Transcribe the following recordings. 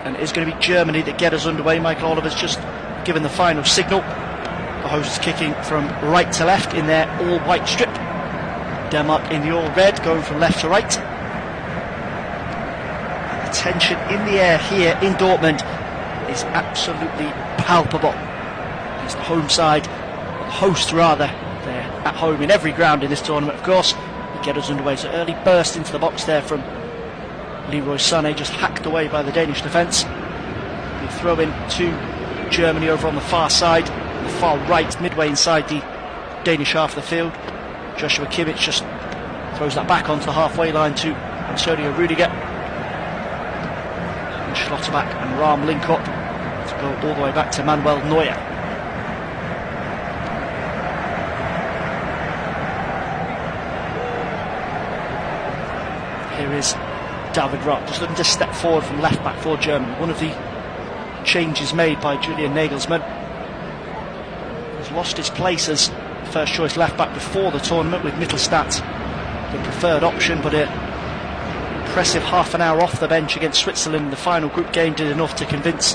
and it is going to be Germany that get us underway. Michael Oliver's just given the final signal. The hosts kicking from right to left in their all-white strip. Denmark in the all-red, going from left to right. And the tension in the air here in Dortmund is absolutely palpable. It's the home side, or the hosts rather. They're at home in every ground in this tournament, of course. They get us underway. So early burst into the box there from Leroy Sané, just hacked away by the Danish defence. We throw in to Germany over on the far side, the far right, midway inside the Danish half of the field. Joshua Kimmich just throws that back onto the halfway line to Antonio Rudiger. And Schlotterbeck and Rahm link up to go all the way back to Manuel Neuer. Here is David Rahm, just looking to step forward from left back for Germany. One of the changes made by Julian Nagelsmann. He's lost his place as first choice left back before the tournament, with Mittelstadt the preferred option, but an impressive half an hour off the bench against Switzerland in the final group game did enough to convince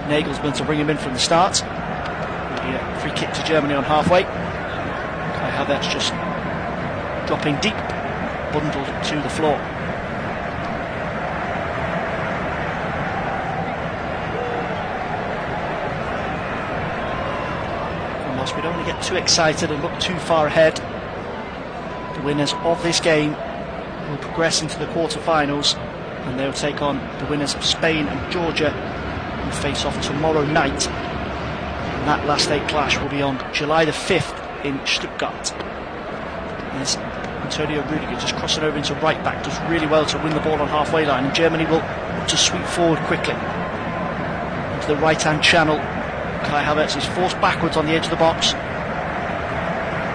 Nagelsmann to bring him in from the start. A free kick to Germany on halfway. Kai Havertz just dropping deep, bundled to the floor. We don't want to get too excited and look too far ahead. The winners of this game will progress into the quarter-finals, and they'll take on the winners of Spain and Georgia, who face off tomorrow night. And that last eight clash will be on July the 5th in Stuttgart. There's Antonio Rudiger just crossing over into right back, does really well to win the ball on halfway line, and Germany will look to sweep forward quickly into the right-hand channel. Kai Havertz is forced backwards on the edge of the box.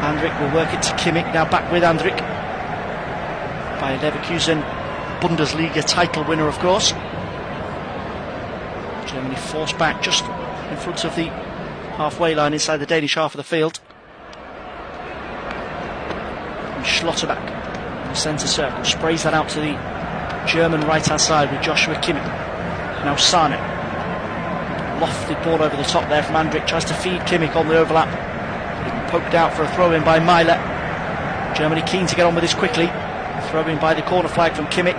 Andrik will work it to Kimmich, now back with Andrik. Bayer Leverkusen, Bundesliga title winner, of course. Germany forced back just in front of the halfway line inside the Danish half of the field. And Schlotterbeck in the centre circle sprays that out to the German right-hand side with Joshua Kimmich. Now Sané. Lofted ball over the top there from Andrik, tries to feed Kimmich on the overlap. Poked out for a throw in by Meiler. Germany keen to get on with this quickly. Throw in by the corner flag from Kimmich.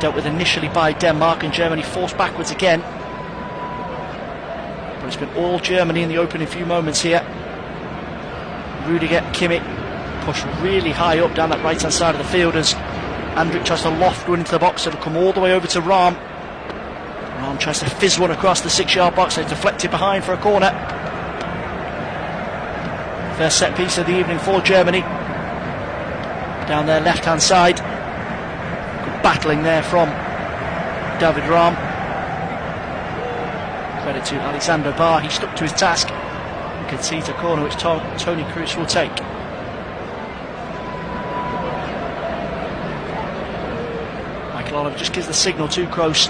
Dealt with initially by Denmark, and Germany forced backwards again. But it's been all Germany in the opening few moments here. Rudiger, Kimmich push really high up down that right hand side of the field as Andrik tries to loft one into the box. It'll come all the way over to Rahm. Rahm tries to fizz one across the 6-yard box. They're deflected behind for a corner. First set piece of the evening for Germany. Down their left hand side. Good battling there from David Rahm. Credit to Alexander Barr, he stuck to his task and conceded a corner which Toni Kroos will take. Michael Oliver just gives the signal to Kroos.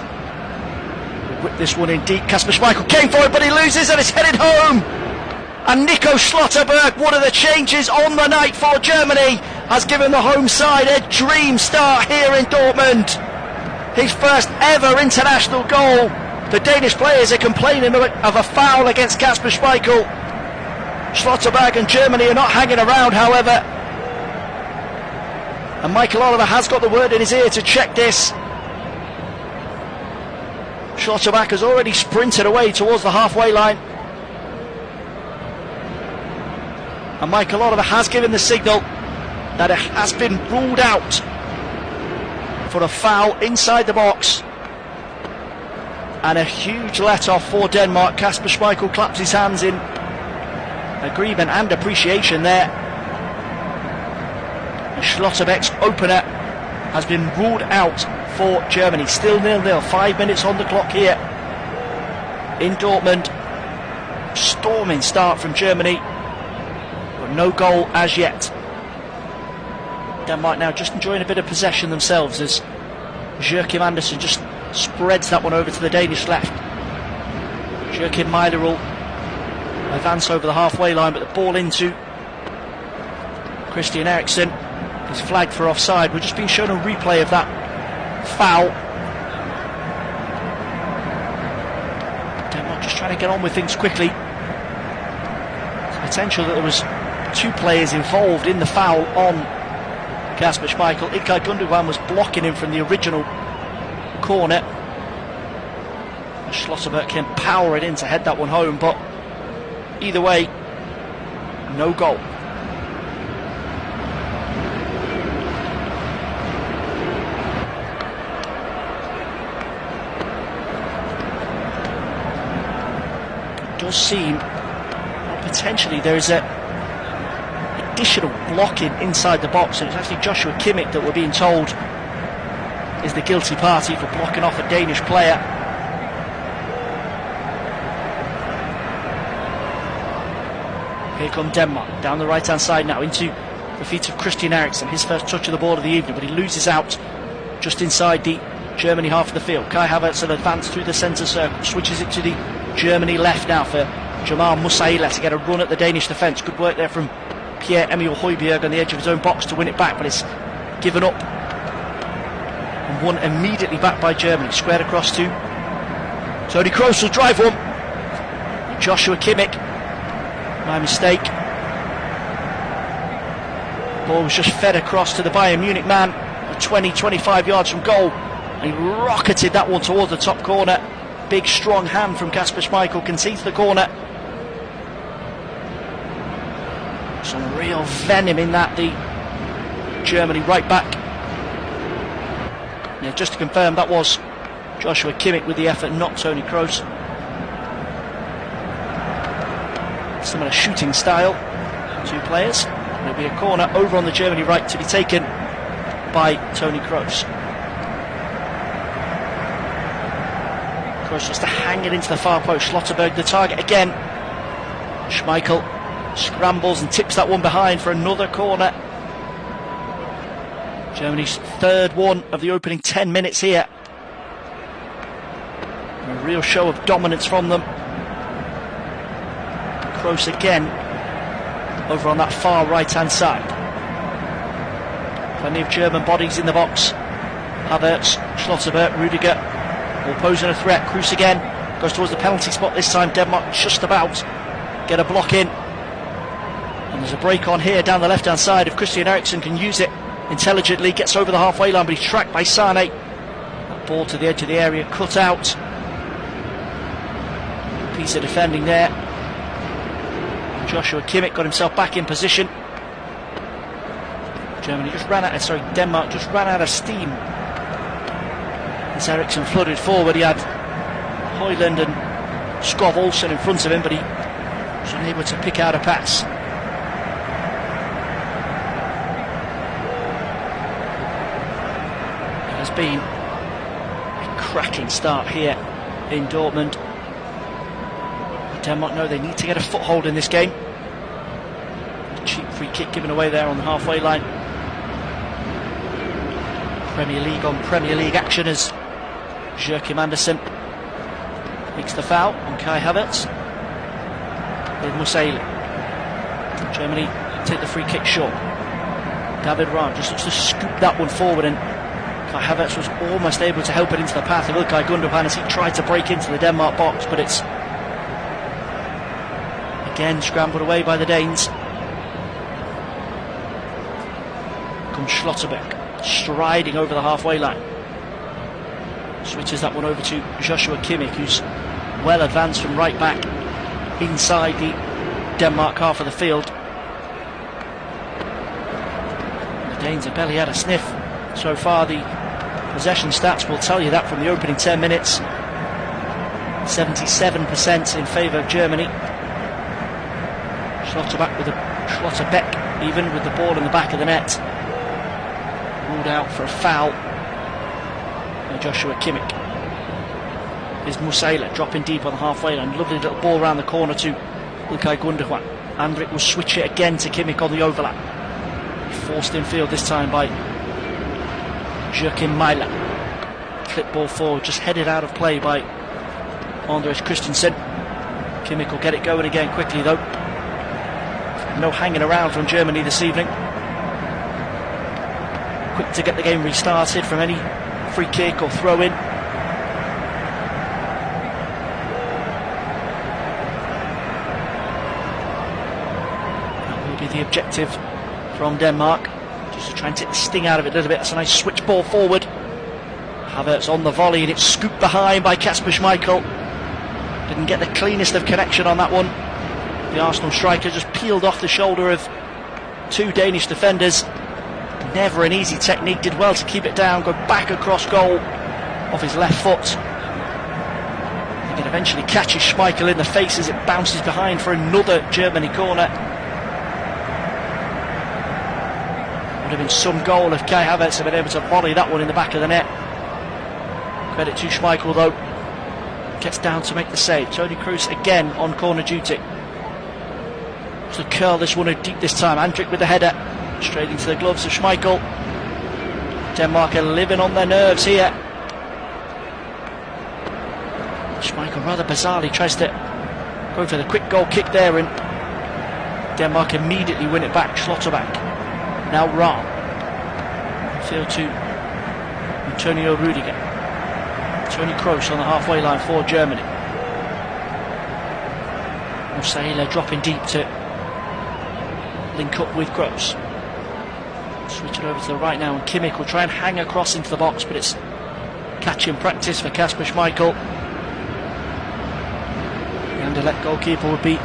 Whip this one in deep. Kasper Schmeichel came for it, but he loses and it's headed home. And Nico Schlotterbeck, one of the changes on the night for Germany, has given the home side a dream start here in Dortmund. His first ever international goal. The Danish players are complaining of a foul against Kasper Schmeichel. Schlotterbeck and Germany are not hanging around, however. And Michael Oliver has got the word in his ear to check this. Schlotterbeck has already sprinted away towards the halfway line. And Michael Oliver has given the signal that it has been ruled out for a foul inside the box. And a huge let-off for Denmark. Kasper Schmeichel claps his hands in agreement and appreciation there. And Schlotterbeck's opener has been ruled out for Germany. Still 0-0, 5 minutes on the clock here in Dortmund. Storming start from Germany. No goal as yet. Denmark now just enjoying a bit of possession themselves as Joachim Andersen just spreads that one over to the Danish left. Joachim Meiler will advance over the halfway line, but the ball into Christian Eriksen is flagged for offside. We're just being shown a replay of that foul. Denmark just trying to get on with things quickly. There's potential that there was 2 players involved in the foul on Kasper Schmeichel. Ilkay Gundogan was blocking him from the original corner. Schlotterbeck came powering in to head that one home, but either way, no goal. It does seem potentially there is a additional blocking inside the box, and it's actually Joshua Kimmich that we're being told is the guilty party for blocking off a Danish player. Here come Denmark, down the right hand side now, into the feet of Christian Eriksen, his first touch of the ball of the evening, but he loses out just inside the Germany half of the field. Kai Havertz will advance through the centre circle, switches it to the Germany left now for Jamal Musiala to get a run at the Danish defence. Good work there from Pierre-Emile Højbjerg on the edge of his own box to win it back, but it's given up and won immediately back by Germany. Squared across to Toni Kroos will drive one. Joshua Kimmich, my mistake. Ball was just fed across to the Bayern Munich man, 20-25 yards from goal, and he rocketed that one towards the top corner. Big strong hand from Kasper Schmeichel, concedes the corner. Some real venom in that, the Germany right back. Yeah, just to confirm, that was Joshua Kimmich with the effort, not Toni Kroos. Similar shooting style, 2 players. There'll be a corner over on the Germany right to be taken by Toni Kroos. Kroos just to hang it into the far post. Schlotterbeck the target again. Schmeichel scrambles and tips that one behind for another corner. Germany's 3rd one of the opening 10 minutes here. A real show of dominance from them. Kroos again over on that far right hand side. Plenty of German bodies in the box. Havertz, Schlotterbeck, Rudiger all posing a threat. Kroos again goes towards the penalty spot this time. Denmark just about get a block in, and there's a break on here down the left hand side. If Christian Eriksen can use it intelligently, gets over the halfway line, but he's tracked by Sane. That ball to the edge of the area, cut out. Piece of defending there. Joshua Kimmich got himself back in position. Denmark just ran out of steam as Eriksen flooded forward. He had Højlund and Skov Olsen in front of him, but he was unable to pick out a pass. It has been a cracking start here in Dortmund. Denmark know they need to get a foothold in this game. A cheap free kick given away there on the halfway line. Premier League on Premier League action as Joachim Andersen makes the foul on Kai Havertz with Musiala. Germany take the free kick short. David Raum just looks to scoop that one forward, and Kai Havertz was almost able to help it into the path of Ilkay Gundogan as he tried to break into the Denmark box, but it's again scrambled away by the Danes. Comes Schlotterbeck striding over the halfway line. Switches that one over to Joshua Kimmich, who's well advanced from right back inside the Denmark half of the field. The Danes have barely had a sniff so far. The possession stats will tell you that from the opening 10 minutes. 77% in favour of Germany. Schlotterbeck even with the ball in the back of the net. Ruled out for a foul by Joshua Kimmich. Is Musiala dropping deep on the halfway line. Lovely little ball around the corner to Ilkay Gundogan. Andrik will switch it again to Kimmich on the overlap. Forced in field this time by Joachim Mæhle. Clip ball forward, just headed out of play by Andreas Christensen. Kimmich will get it going again quickly though. No hanging around from Germany this evening. Quick to get the game restarted from any free kick or throw in. the objective from Denmark. Just to try and take the sting out of it a little bit. That's a nice switch ball forward. Havertz on the volley, and it's scooped behind by Kasper Schmeichel. Didn't get the cleanest of connection on that one. The Arsenal striker just peeled off the shoulder of two Danish defenders. Never an easy technique, did well to keep it down, go back across goal off his left foot. He can eventually catch his Schmeichel in the face as it bounces behind for another Germany corner. Would have been some goal if Kai Havertz had been able to volley that one in the back of the net. Credit to Schmeichel though. Gets down to make the save. Toni Kroos again on corner duty. To curl this one deep this time. Andrik with the header. Straight into the gloves of Schmeichel. Denmark are living on their nerves here. Schmeichel rather bizarrely tries to go for the quick goal kick there, and Denmark immediately win it back. Schlotterbeck. Now Rahm. Field to Antonio Rudiger. Toni Kroos on the halfway line for Germany. Musiala dropping deep to link up with Kroos. Switch it over to the right now, and Kimmich will try and hang across into the box, but it's catch in practice for Kasper Schmeichel. The Anderlecht goalkeeper would be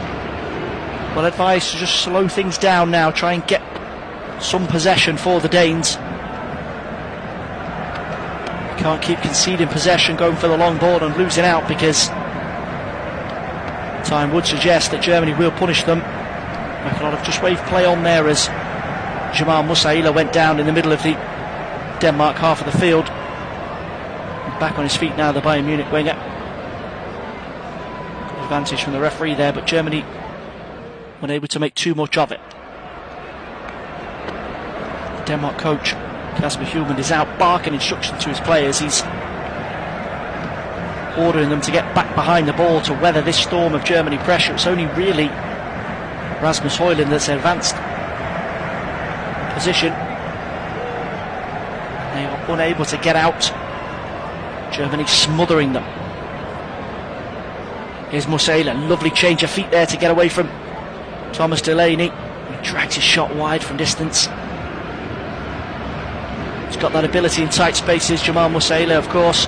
well advised to just slow things down now, try and get some possession for the Danes. Can't keep conceding possession, going for the long ball and losing out, because time would suggest that Germany will punish them. Like a lot of just wave play on there as Jamal Musiala went down in the middle of the Denmark half of the field. Back on his feet now, the Bayern Munich winger. Good advantage from the referee there, but Germany unable to make too much of it. The Denmark coach Kasper Hjulmand is out barking instructions to his players. He's ordering them to get back behind the ball to weather this storm of Germany pressure. It's only really Rasmus Højlund that's advanced position. They are unable to get out. Germany smothering them. Here's Musiala, lovely change of feet there to get away from Thomas Delaney. He drags his shot wide from distance. He's got that ability in tight spaces, Jamal Musiala, of course.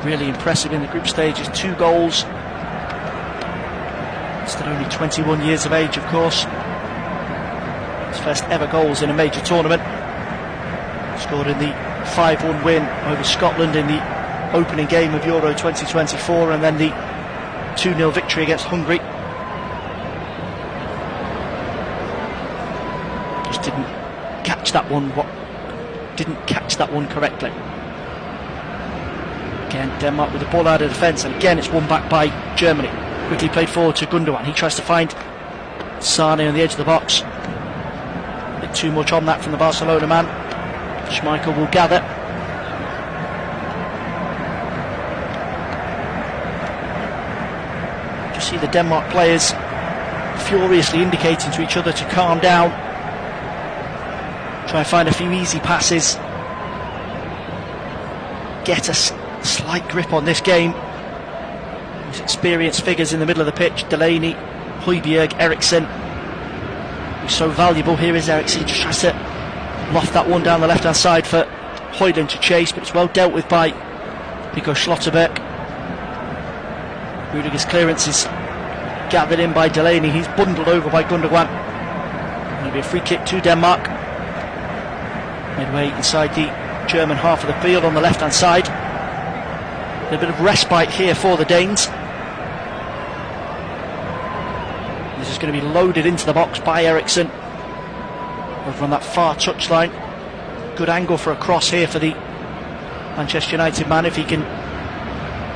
Really impressive in the group stages, 2 goals. Still only 21 years of age, of course. His first ever goals in a major tournament. Scored in the 5-1 win over Scotland in the opening game of Euro 2024, and then the 2-0 victory against Hungary. Just didn't catch that one correctly. Again, Denmark with the ball out of defence, and again it's won back by Germany. Quickly played forward to Gundogan. He tries to find Sane on the edge of the box. A bit too much on that from the Barcelona man. Schmeichel will gather. Just see the Denmark players furiously indicating to each other to calm down. Try and find a few easy passes. Get a slight grip on this game. These experienced figures in the middle of the pitch, Delaney, Højbjerg, Eriksen. He's so valuable. Here is Eriksen, just tries to loft that one down the left hand side for Højlund to chase, but it's well dealt with by Nico Schlotterbeck. Rudiger's clearance is gathered in by Delaney. He's bundled over by Gundogan. It'll be a free kick to Denmark. Midway inside the German half of the field on the left hand side. A bit of respite here for the Danes. This is going to be loaded into the box by Eriksen over on that far touchline. Good angle for a cross here for the Manchester United man if he can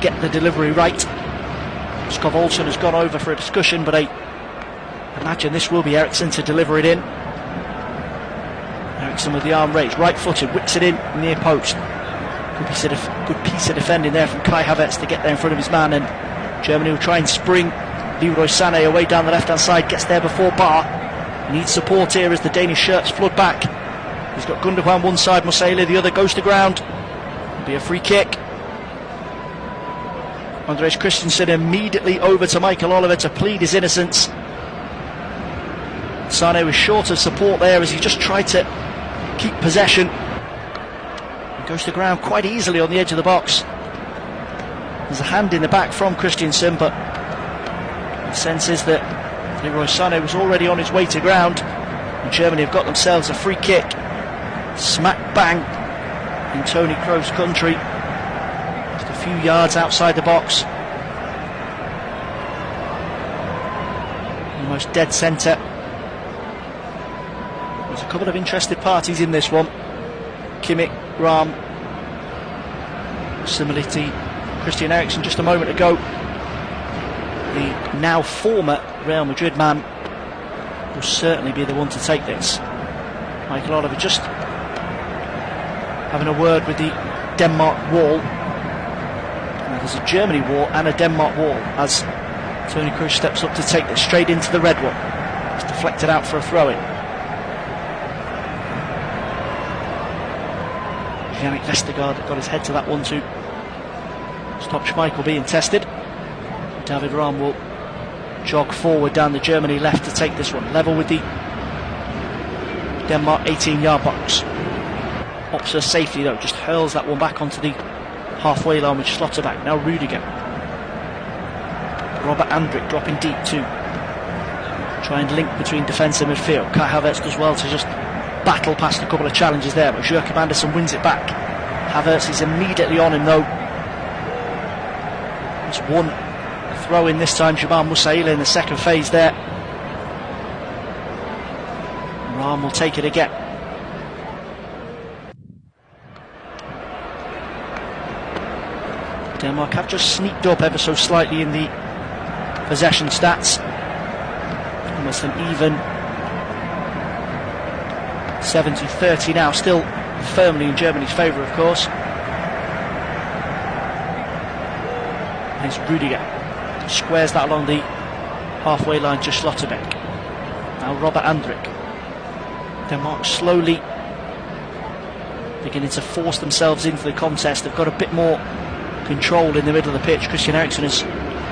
get the delivery right. Skov Olsen has gone over for a discussion, but I imagine this will be Eriksen to deliver it in. Eriksen with the arm raised, right footed, whips it in near post. Good piece of defending there from Kai Havertz to get there in front of his man, and Germany will try and spring Leroy Sané away down the left hand side, gets there before Bar. Needs support here as the Danish shirts flood back. He's got Gundogan one side, Musiala the other, goes to ground. It'll be a free kick. Andreas Christensen immediately over to Michael Oliver to plead his innocence. Sane was short of support there as he just tried to keep possession. He goes to the ground quite easily on the edge of the box. There's a hand in the back from Christensen, but the sense is that Leroy Sané was already on his way to ground, and Germany have got themselves a free kick. Smack bang in Toni Kroos' country, just a few yards outside the box. Almost dead centre. There's a couple of interested parties in this one. Kimmich, Rahm, similarly to Christian Eriksen just a moment ago. The now former Real Madrid man will certainly be the one to take this. Michael Oliver just having a word with the Denmark wall. Now there's a Germany wall and a Denmark wall as Toni Kroos steps up to take this straight into the red one. It's deflected out for a throw-in. Yannick Vestergaard got his head to that one too. Stop Schmeichel being tested. David Rahm will jog forward down the Germany left to take this one. Level with the Denmark 18-yard box. Opts safely though, just hurls that one back onto the halfway line with Schlotterbeck. Now Rudiger. Robert Andrik dropping deep too. Try and link between defence and midfield. Kai Havertz does well to just battle past a couple of challenges there, but Joachim Andersen wins it back. Havertz is immediately on him though. It's one throw in this time, Jamal Musiala in the second phase there. Rahm will take it again. Denmark have just sneaked up ever so slightly in the possession stats. Almost an even 70-30 now, still firmly in Germany's favour of course. There's Rudiger. Squares that along the halfway line to Schlotterbeck. Now Robert Andrik. Denmark slowly beginning to force themselves into the contest. They've got a bit more control in the middle of the pitch. Christian Eriksen has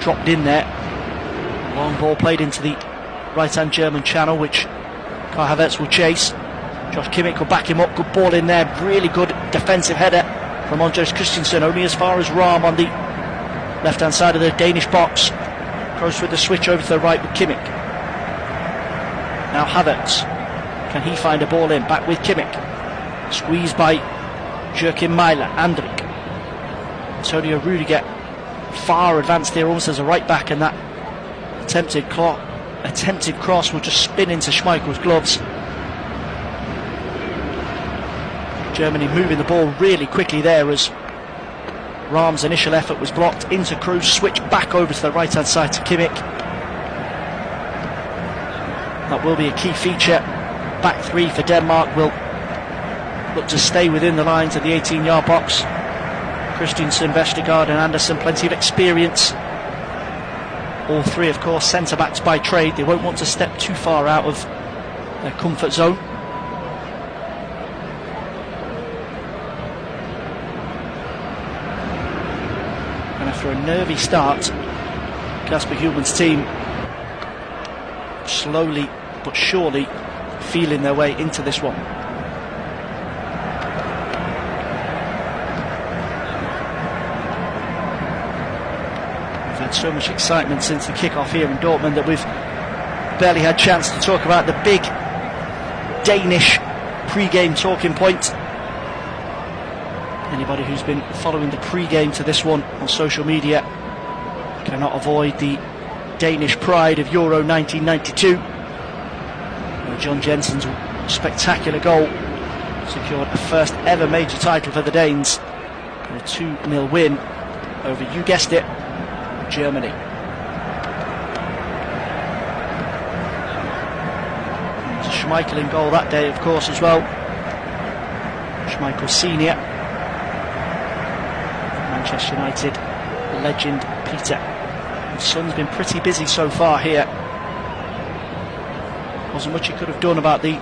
dropped in there. Long ball played into the right-hand German channel, which Kai Havertz will chase. Josh Kimmich will back him up. Good ball in there. Really good defensive header from Andreas Christensen. Only as far as Rahm on the left-hand side of the Danish box. Kroos with the switch over to the right with Kimmich. Now Havertz. Can he find a ball in? Back with Kimmich. Squeezed by Joachim Meiler. Andrik. Antonio Rudiger. Far advanced here, almost as a right back, and that attempted cross will just spin into Schmeichel's gloves. Germany moving the ball really quickly there as Rahm's initial effort was blocked. Into Kroos, switch back over to the right hand side to Kimmich. That will be a key feature. Back three for Denmark will look to stay within the lines of the 18-yard box. Christensen, Vestergaard and Andersen, plenty of experience. All three of course centre backs by trade. They won't want to step too far out of their comfort zone. After a nervy start, Kasper Hjulmand's team slowly but surely feeling their way into this one. We've had so much excitement since the kickoff here in Dortmund that we've barely had a chance to talk about the big Danish pre-game talking point. Anybody who's been following the pre-game to this one on social media cannot avoid the Danish pride of Euro 1992, where John Jensen's spectacular goal secured a first ever major title for the Danes in a 2-0 win over, you guessed it, Germany. There's a Schmeichel in goal that day of course as well. Schmeichel Senior. Manchester United legend Peter. His son's been pretty busy so far here. Wasn't much he could have done about the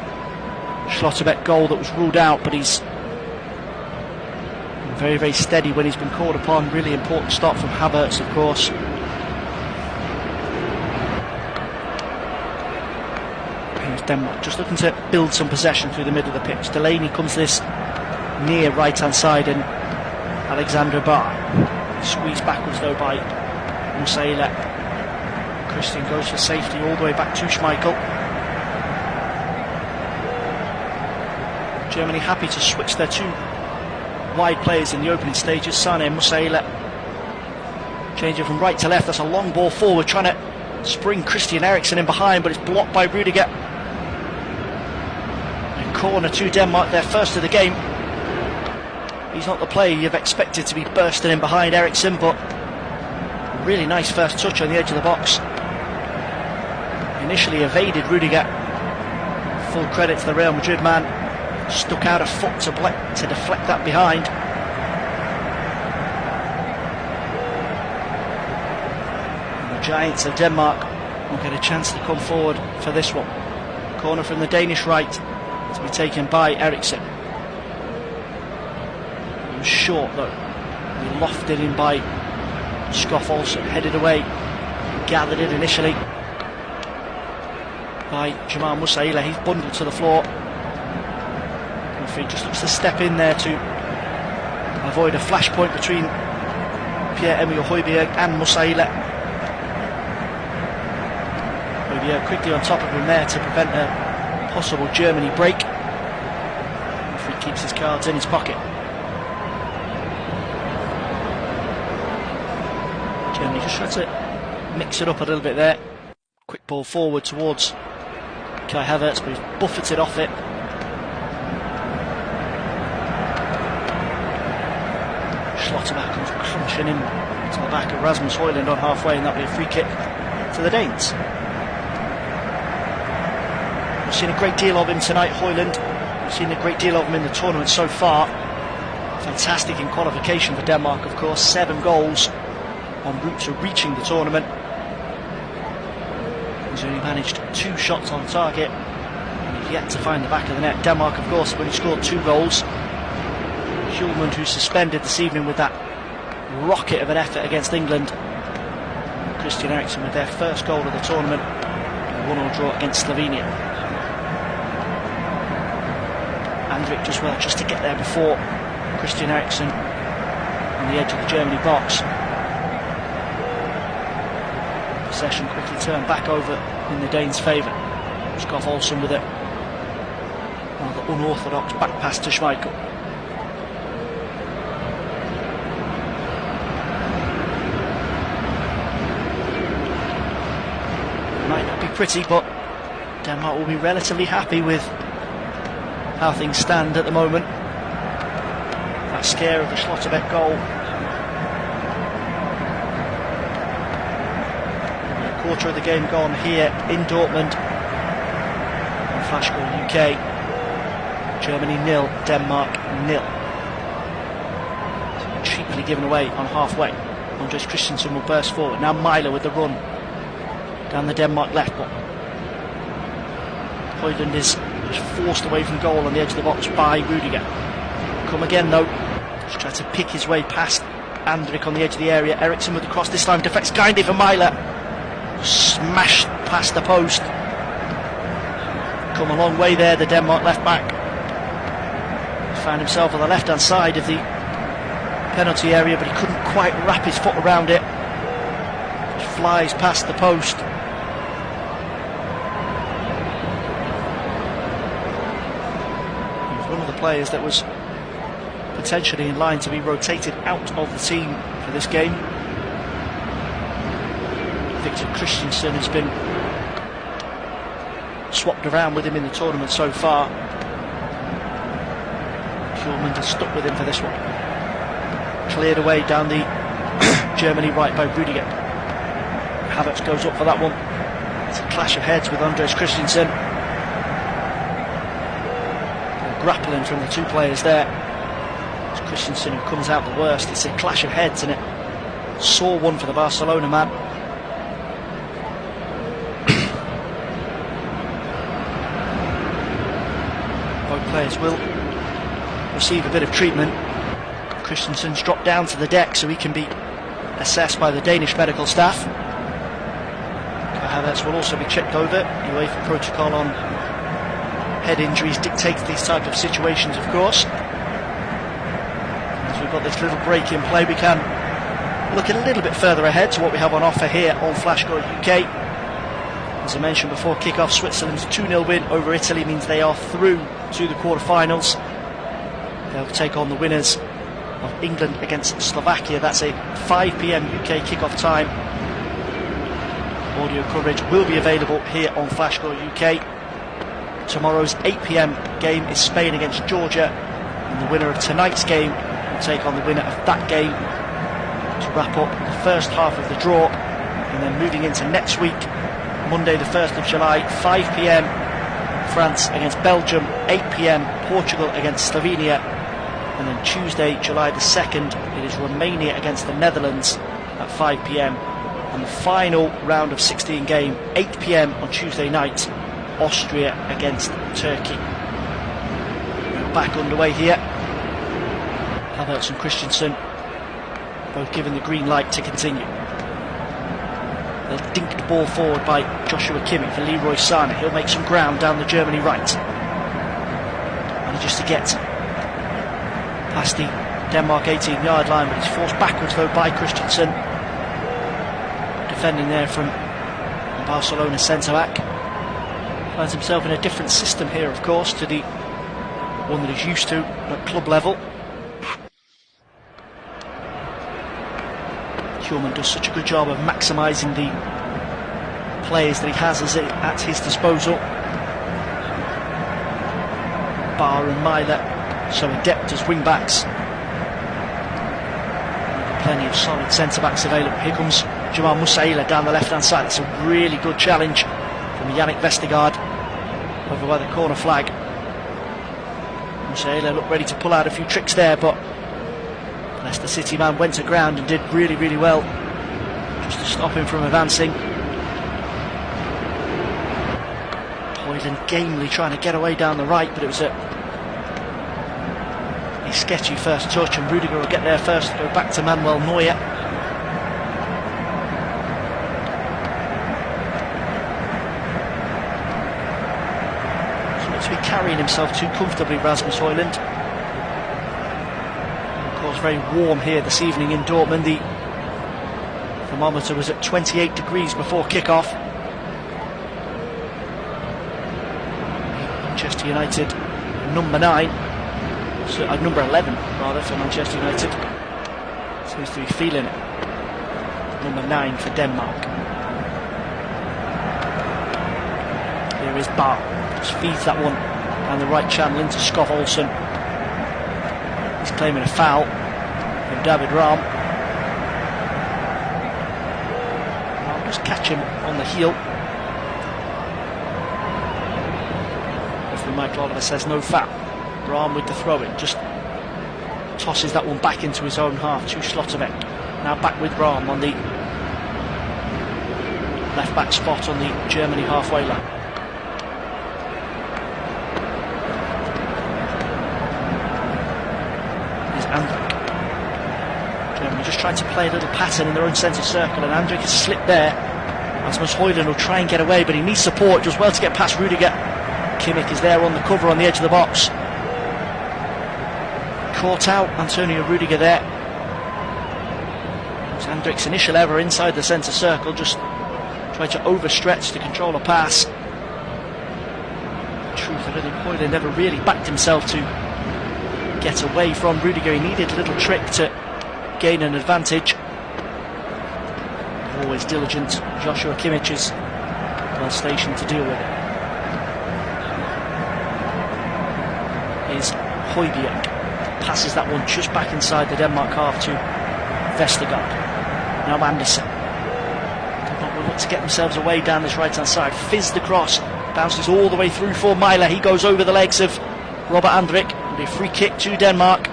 Schlotterbeck goal that was ruled out, but he's very, very steady when he's been called upon. Really important stop from Havertz, of course. Here's Denmark just looking to build some possession through the middle of the pitch. Delaney comes this near right-hand side, and Alexander Barr squeezed backwards though by Musiala. Christian goes for safety all the way back to Schmeichel. Germany happy to switch their two wide players in the opening stages, Sane and Musiala. Change it from right to left. That's a long ball forward, trying to spring Christian Eriksen in behind, but it's blocked by Rudiger. And corner to Denmark, their first of the game. He's not the player you've expected to be bursting in behind Eriksen, but really nice first touch on the edge of the box. Initially evaded Rudiger. Full credit to the Real Madrid man. Stuck out a foot to deflect that behind. And the Giants of Denmark will get a chance to come forward for this one. Corner from the Danish right to be taken by Eriksen. He was short though. He lofted in by Skoff Olsen, headed away, gathered it initially by Jamal Musiala. He's bundled to the floor. He just looks to step in there to avoid a flashpoint between Pierre-Emile Højbjerg and Musiala. Højbjerg quickly on top of him there to prevent a possible Germany break. If he keeps his cards in his pocket. Germany just tries to mix it up a little bit there. Quick ball forward towards Kai Havertz, but he's buffeted off it. Schlotterbeck comes crunching in to the back of Rasmus Højlund on halfway, and that'll be a free kick to the Danes. We've seen a great deal of him tonight, Højlund. We've seen a great deal of him in the tournament so far. Fantastic in qualification for Denmark, of course. 7 goals en route to reaching the tournament. He's only managed 2 shots on target, and he's yet to find the back of the net. Denmark, of course, have only scored 2 goals. Hjulmand, who's suspended this evening with that rocket of an effort against England. Christian Eriksen with their first goal of the tournament, a 1-1 draw against Slovenia. Andrik does well just to get there before Christian Eriksen on the edge of the Germany box. Possession quickly turned back over in the Danes' favour. Skoff Olsen with it. Rather unorthodox back pass to Schmeichel. Might not be pretty, but Denmark will be relatively happy with how things stand at the moment. That scare of the Schlotterbeck goal. A quarter of the game gone here in Dortmund. On Flash Score UK. Germany 0, Denmark 0. Cheaply given away on halfway. Andres Christensen will burst forward. Now Myler with the run down the Denmark left, but Højlund is just forced away from goal on the edge of the box by Rudiger. Come again though, just try to pick his way past Andrik on the edge of the area. Eriksen with the cross, this time deflects kindly for Myler. Smashed past the post. Come a long way there, the Denmark left back. Found himself on the left hand side of the penalty area, but he couldn't quite wrap his foot around it. Just flies past the post. One of the players that was potentially in line to be rotated out of the team for this game. Victor Christensen has been swapped around with him in the tournament so far. Hjulmand has stuck with him for this one. Cleared away down the Germany right by Rudiger. Havertz goes up for that one. It's a clash of heads with Andres Christensen. Grappling from the two players there. It's Christensen who comes out the worst. It's a clash of heads, and it sore one for the Barcelona man. Both players will receive a bit of treatment. Christensen's dropped down to the deck so he can be assessed by the Danish medical staff. Havertz will also be checked over. UEFA protocol on head injuries dictates these types of situations, of course. As we've got this little break in play, we can look a little bit further ahead to what we have on offer here on Flashcore UK. As I mentioned before, kick-off, Switzerland's 2-0 win over Italy means they are through to the quarter-finals. They'll take on the winners of England against Slovakia. That's a 5 PM UK kick-off time. Audio coverage will be available here on Flashcore UK. Tomorrow's 8 PM game is Spain against Georgia, and the winner of tonight's game will take on the winner of that game to wrap up the first half of the draw. And then moving into next week, Monday the 1st of July, 5 PM, France against Belgium, 8 PM, Portugal against Slovenia, and then Tuesday, July the 2nd, it is Romania against the Netherlands at 5 PM. And the final round of 16 game, 8 PM on Tuesday night, Austria against Turkey. We're back underway here. Havertz and Christensen both given the green light to continue. The dinked ball forward by Joshua Kimmich for Leroy Sané. He'll make some ground down the Germany right. Manages to get past the Denmark 18-yard line, but he's forced backwards though by Christensen. Defending there from Barcelona centre-back. Finds himself in a different system here, of course, to the one that he's used to at club level. Hjulmand does such a good job of maximising the players that he has at his disposal. Barr and Myler so adept as wing-backs. Plenty of solid centre-backs available. Here comes Jamal Musiala down the left-hand side. It's a really good challenge from Yannick Vestergaard over by the corner flag. Musiala looked ready to pull out a few tricks there, but Leicester City man went to ground and did really, really well just to stop him from advancing. Hoyland gamely trying to get away down the right, but it was a sketchy first touch, and Rudiger will get there first to go back to Manuel Neuer. To be carrying himself too comfortably, Rasmus Højlund. Of course, very warm here this evening in Dortmund. The thermometer was at 28 degrees before kick-off. Manchester United number 9, so number 11 rather for Manchester United. Seems to be feeling it. Number 9 for Denmark. Here is Barr. Just feeds that one down the right channel into Skov Olsen. He's claiming a foul from David Raum. Raum just catch him on the heel. Referee Mike Oliver says no foul. Raum with the throw-in, just tosses that one back into his own half to Slotterbeck. Now back with Raum on the left back spot on the Germany halfway line. Germany just trying to play a little pattern in their own centre circle, and Andrik has slipped there. Rasmus Højlund will try and get away, but he needs support. Does well to get past Rudiger. Kimmich is there on the cover on the edge of the box. Caught out Antonio Rudiger there. It was Andrik's initial error inside the centre circle, just tried to overstretch to control a pass. Truth, I don't think Højlund never really backed himself to get away from Rudiger. He needed a little trick to gain an advantage. Always diligent. Joshua Kimmich is well stationed to deal with it. Is Højbjerg. Passes that one just back inside the Denmark half to Vestergaard. Now Andersen. Denmark will look to get themselves away down this right hand side. Fizzed the cross. Bounces all the way through for Myler. He goes over the legs of Robert Andrik. A free kick to Denmark.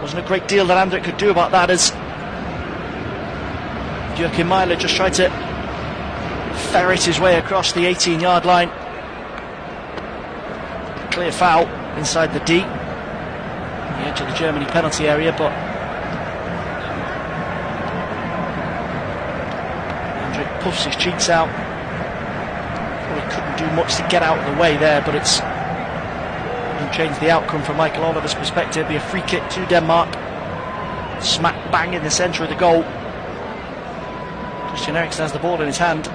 Wasn't a great deal that Andrik could do about that, as Joachim Myler just tried to ferret his way across the 18-yard line. Clear foul inside the D. the edge of the Germany penalty area, but Hendrik puffs his cheeks out. He couldn't do much to get out of the way there, but it's doesn't change the outcome from Michael Oliver's perspective. It'll be a free kick to Denmark, smack bang in the centre of the goal. Christian Eriksen has the ball in his hand.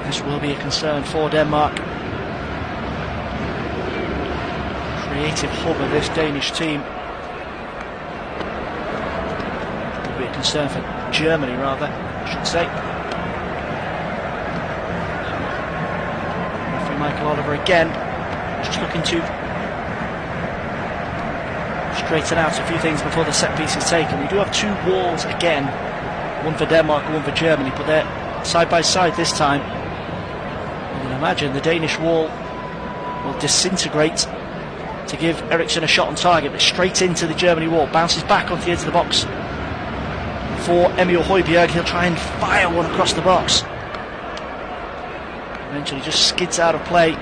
This will be a concern for Denmark. Creative hub of this Danish team. Will be a concern for Germany, rather, I should say. Referee Michael Oliver again, just looking to straighten out a few things before the set piece is taken. We do have two walls again, one for Denmark and one for Germany, but they're side by side this time. You can imagine the Danish wall will disintegrate to give Eriksen a shot on target, but straight into the Germany wall, bounces back onto the edge of the box for Emil Højbjerg. He'll try and fire one across the box, eventually just skids out of play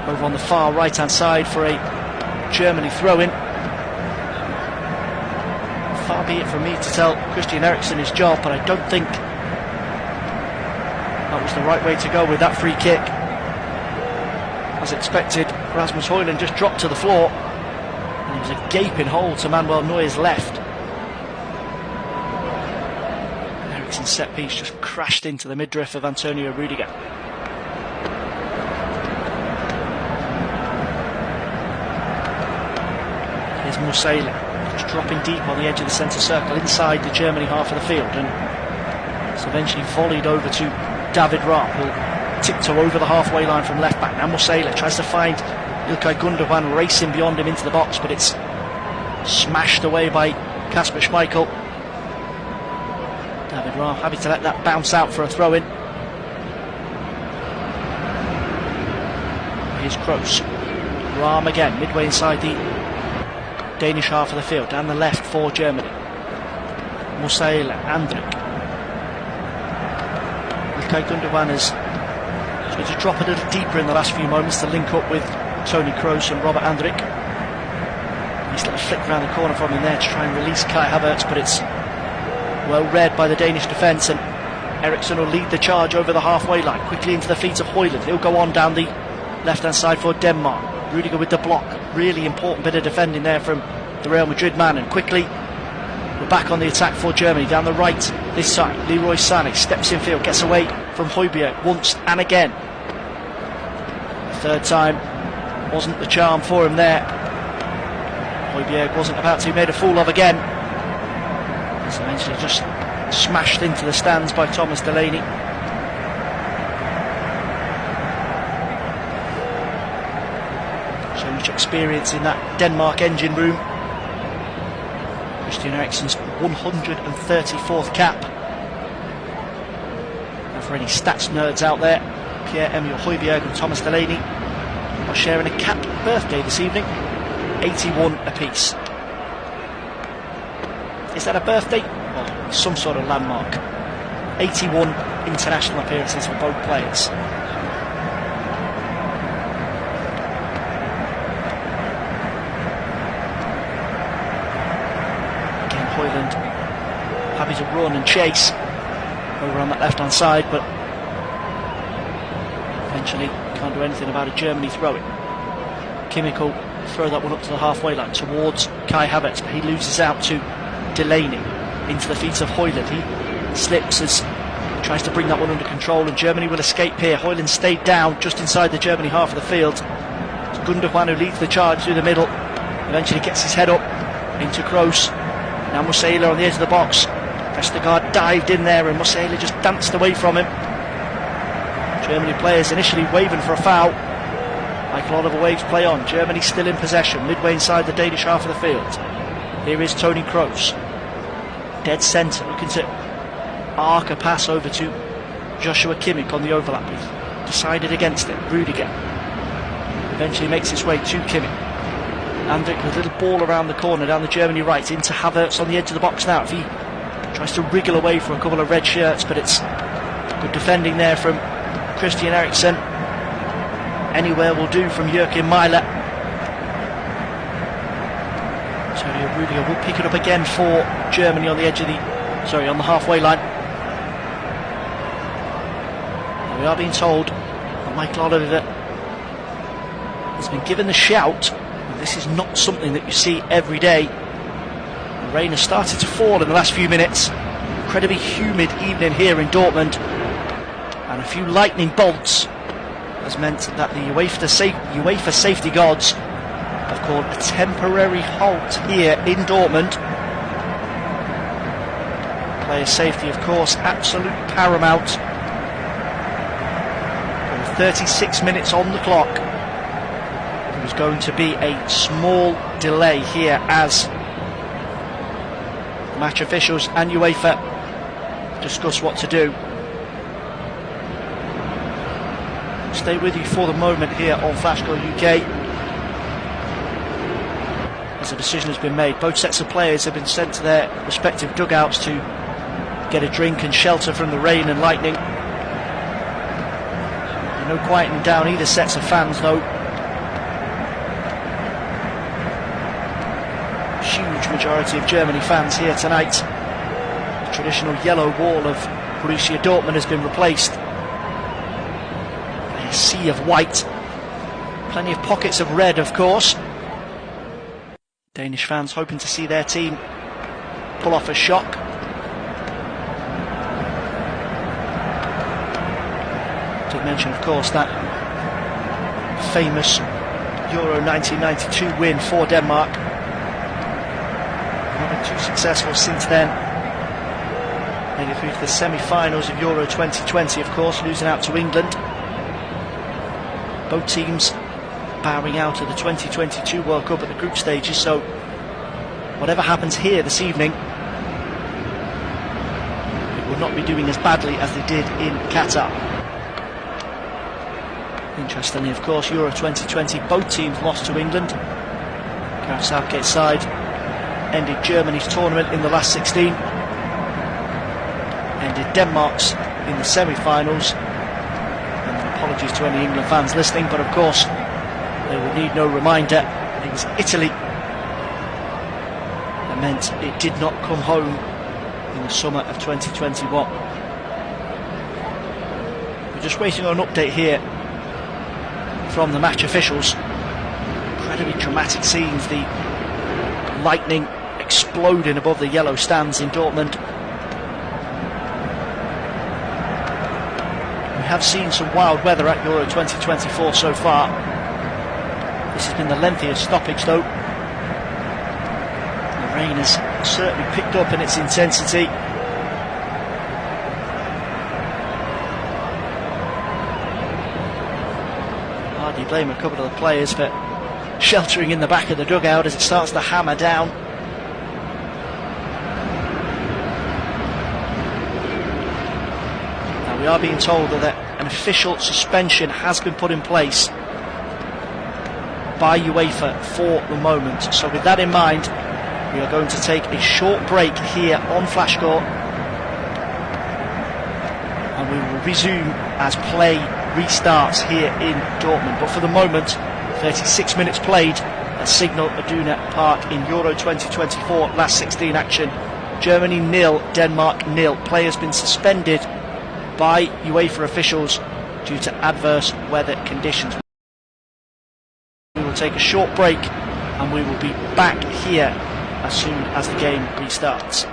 over on the far right hand side for a Germany throw-in. Far be it from me to tell Christian Eriksen his job, but I don't think that was the right way to go with that free kick. As expected, Rasmus Højlund just dropped to the floor, and it was a gaping hole to Manuel Neuer's left. Eriksen's set piece just crashed into the midriff of Antonio Rudiger. Here's Musiala, just dropping deep on the edge of the centre circle inside the Germany half of the field, and it's eventually volleyed over to David Raum, who'll tiptoe over the halfway line from left back. Now Musiala tries to find Ilkay Gundogan racing beyond him into the box, but it's smashed away by Kasper Schmeichel. David Raum happy to let that bounce out for a throw-in. Here's Kroos. Raum again, midway inside the Danish half of the field, down the left for Germany. Musiala, Andrik. Ilkay Gundogan has tried to drop a little deeper in the last few moments to link up with Toni Kroos and Robert Andrik. He's let a flick around the corner from him there to try and release Kai Havertz, but it's well read by the Danish defence, and Eriksen will lead the charge over the halfway line, quickly into the feet of Højlund. He'll go on down the left-hand side for Denmark. Rudiger with the block, really important bit of defending there from the Real Madrid man, and quickly we're back on the attack for Germany. Down the right this side, Leroy Sané steps in field, gets away from Højbjerg once and again. Third time wasn't the charm for him there. Højbjerg wasn't about to be made a fool of again. It's eventually just smashed into the stands by Thomas Delaney. So much experience in that Denmark engine room. Christian Eriksen's 134th cap. And for any stats nerds out there, Pierre-Emile Højbjerg and Thomas Delaney are sharing a capped birthday this evening, 81 apiece. Is that a birthday or some sort of landmark? 81 international appearances for both players. Again, Højlund happy to run and chase over on that left hand side, but eventually can't do anything about a Germany throw-in. Kimmich will throw that one up to the halfway line towards Kai Havertz, but he loses out to Delaney into the feet of Højlund. He slips as he tries to bring that one under control, and Germany will escape here. Højlund stayed down just inside the Germany half of the field. It's Gundogan who leads the charge through the middle, eventually gets his head up into Kroos. Now Musiala on the edge of the box. Vestergaard dived in there and Musiala just danced away from him. Germany players initially waving for a foul. Michael Oliver waves play on. Germany still in possession, midway inside the Danish half of the field. Here is Toni Kroos, dead centre, looking to arc a pass over to Joshua Kimmich on the overlap. He's decided against it. Rudiger eventually makes his way to Kimmich. Andrik with a little ball around the corner down the Germany right into Havertz on the edge of the box now. If he tries to wriggle away for a couple of red shirts, but it's good defending there from Christian Eriksen. Anywhere will do from Joachim Mæhle. Antonio Rudiger will pick it up again for Germany on the edge of on the halfway line. And we are being told that Michael Oliver has been given the shout. And this is not something that you see every day. The rain has started to fall in the last few minutes. Incredibly humid evening here in Dortmund, and a few lightning bolts has meant that the UEFA safety gods have called a temporary halt here in Dortmund. Player safety, of course, absolute paramount. With 36 minutes on the clock, there was going to be a small delay here as match officials and UEFA discuss what to do. Stay with you for the moment here on Flashcore UK as a decision has been made. Both sets of players have been sent to their respective dugouts to get a drink and shelter from the rain and lightning. No quieting down either sets of fans though. Huge majority of Germany fans here tonight. The traditional yellow wall of Borussia Dortmund has been replaced by a sea of white. Plenty of pockets of red, of course. Danish fans hoping to see their team pull off a shock. Did mention, of course, that famous Euro 1992 win for Denmark. Not been too successful since then. Made it through to the semi-finals of Euro 2020, of course, losing out to England. Both teams bowing out of the 2022 World Cup at the group stages, so whatever happens here this evening, it will not be doing as badly as they did in Qatar. Interestingly, of course, Euro 2020, both teams lost to England. Gareth Southgate's side ended Germany's tournament in the last 16, ended Denmark's in the semi-finals. And apologies to any England fans listening, but of course they will need no reminder. It was Italy that meant it did not come home in the summer of 2021. We're just waiting on an update here from the match officials. Incredibly dramatic scenes, the lightning exploding above the yellow stands in Dortmund. We have seen some wild weather at Euro 2024 so far. This has been the lengthiest stoppage though. The rain has certainly picked up in its intensity. Hardly blame a couple of the players for sheltering in the back of the dugout as it starts to hammer down. Now we are being told that an official suspension has been put in place by UEFA for the moment. So with that in mind, we are going to take a short break here on Flashcore, and we will resume as play restarts here in Dortmund. But for the moment, 36 minutes played at Signal Iduna Park in Euro 2024 last 16 action. Germany 0, Denmark 0. Play has been suspended by UEFA officials due to adverse weather conditions. We will take a short break and we will be back here as soon as the game restarts.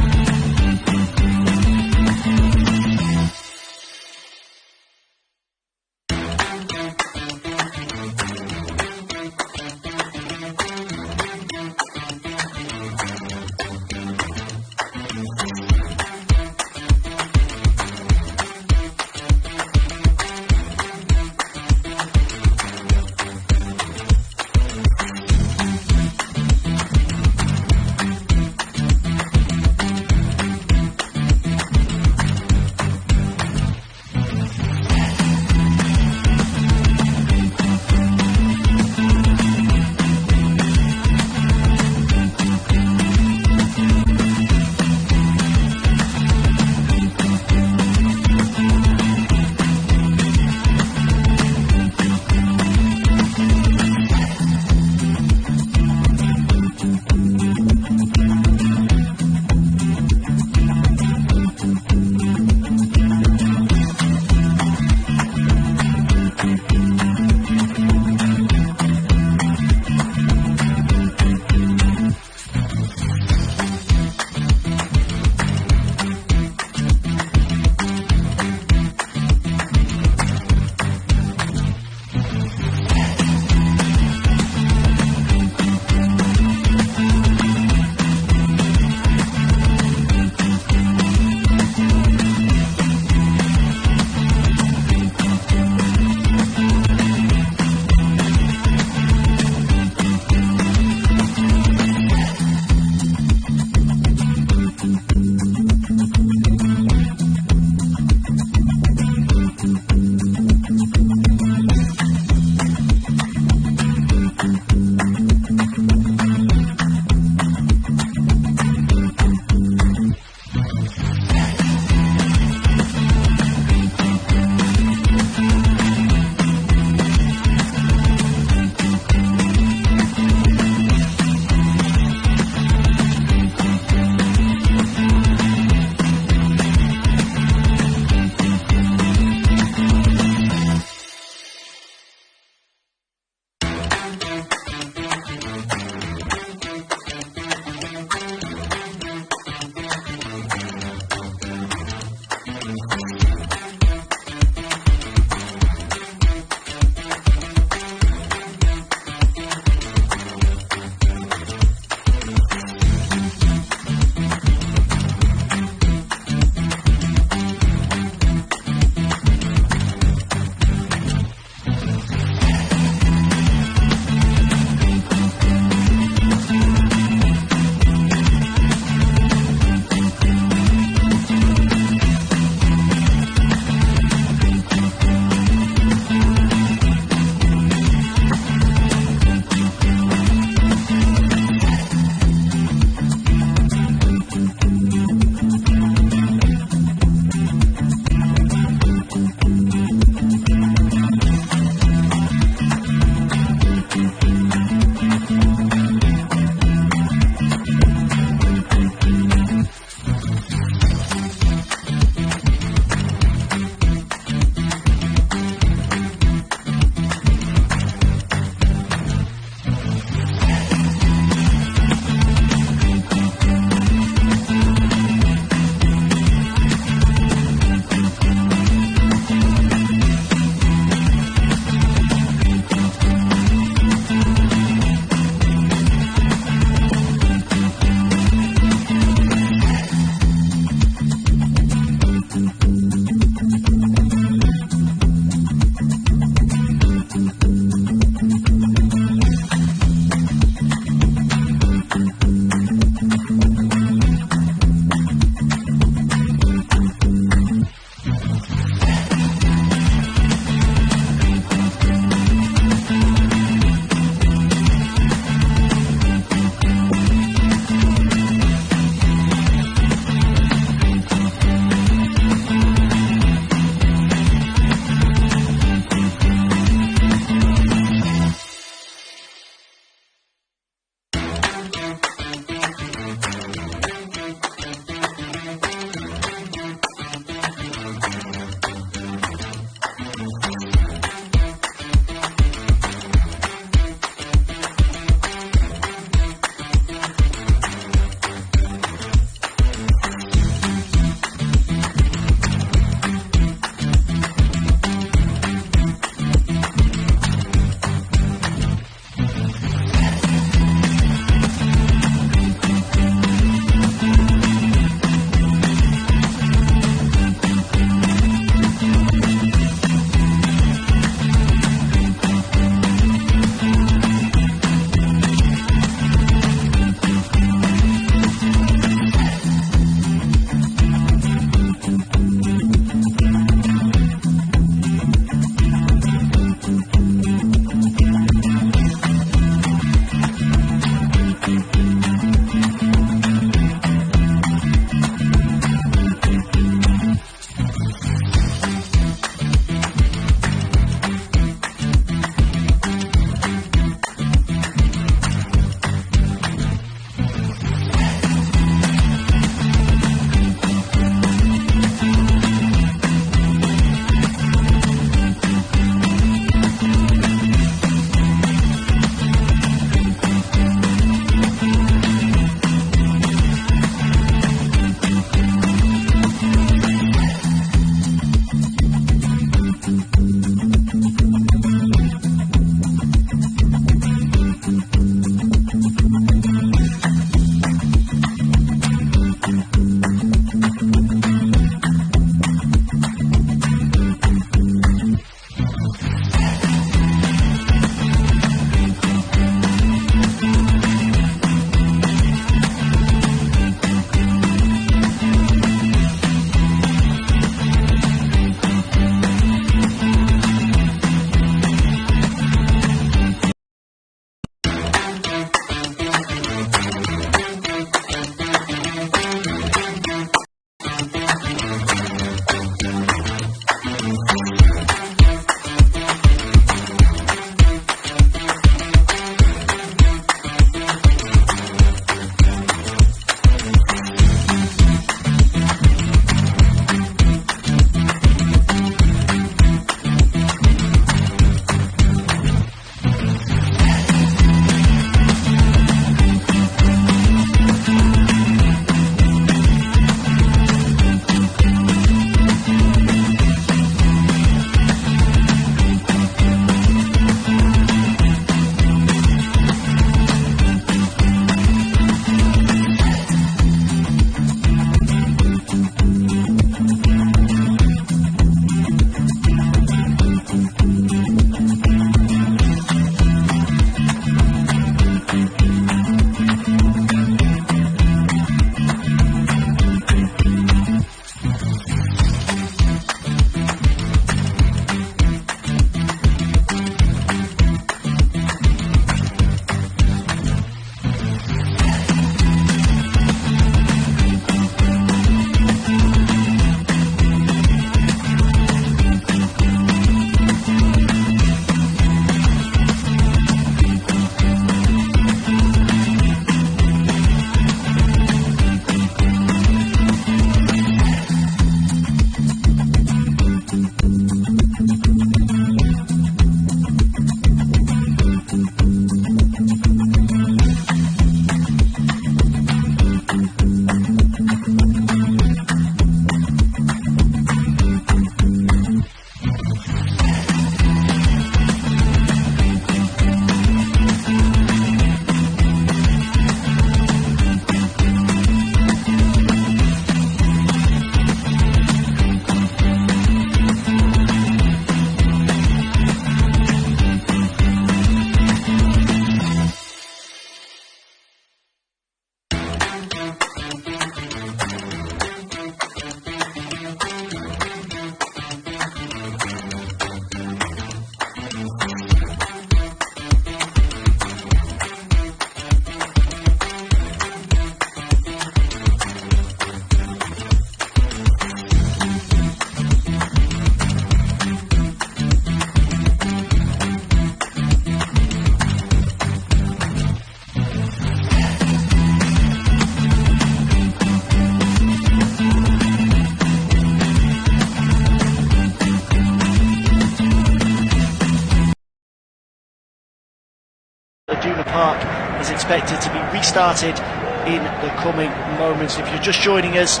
Iduna Park is expected to be restarted in the coming moments. If you're just joining us,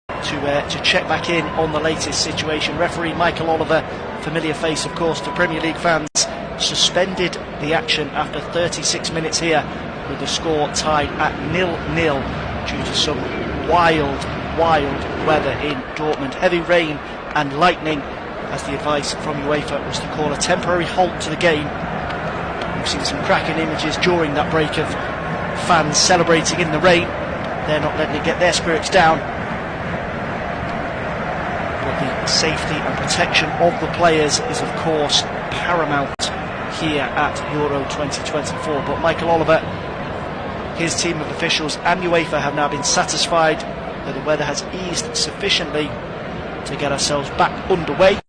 to check back in on the latest situation, referee Michael Oliver, familiar face of course to Premier League fans, suspended the action after 36 minutes here, with the score tied at 0-0 due to some wild weather in Dortmund. Heavy rain and lightning, as the advice from UEFA was to call a temporary halt to the game. We've seen some cracking images during that break of fans celebrating in the rain. They're not letting it get their spirits down. But the safety and protection of the players is of course paramount here at Euro 2024. But Michael Oliver, his team of officials and UEFA have now been satisfied that the weather has eased sufficiently to get ourselves back underway.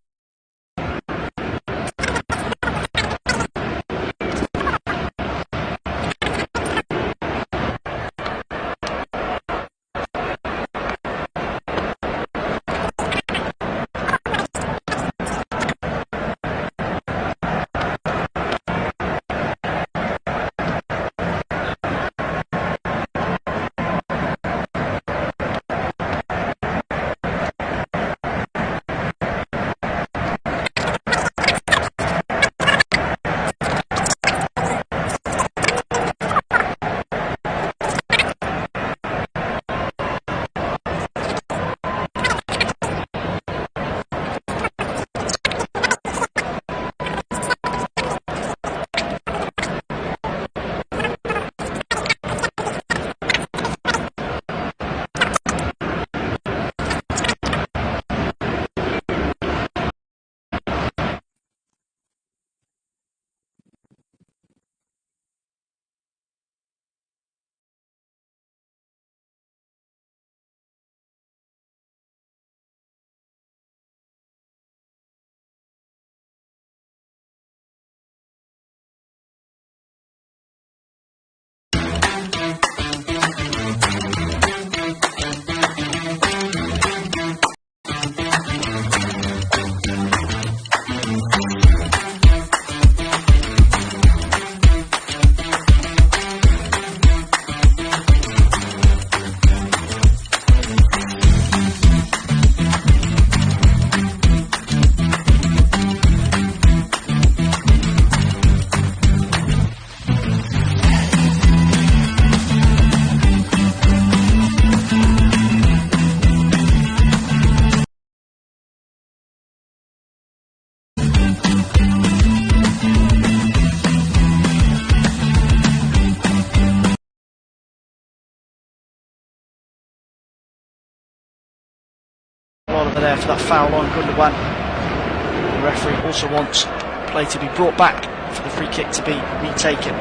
There for that foul on Gundogan. The referee also wants play to be brought back for the free kick to be retaken.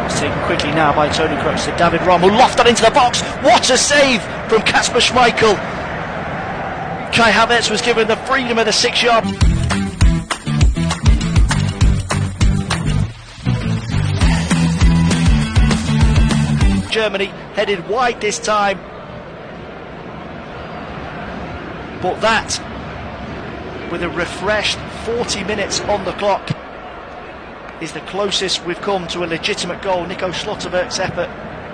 It's taken quickly now by Tony Kroos. David Rom will loft that into the box. What a save from Kasper Schmeichel. Kai Havertz was given the freedom of the 6-yard. Germany headed wide this time, but that, with a refreshed 40 minutes on the clock, is the closest we've come to a legitimate goal. Nico Schlotterberg's effort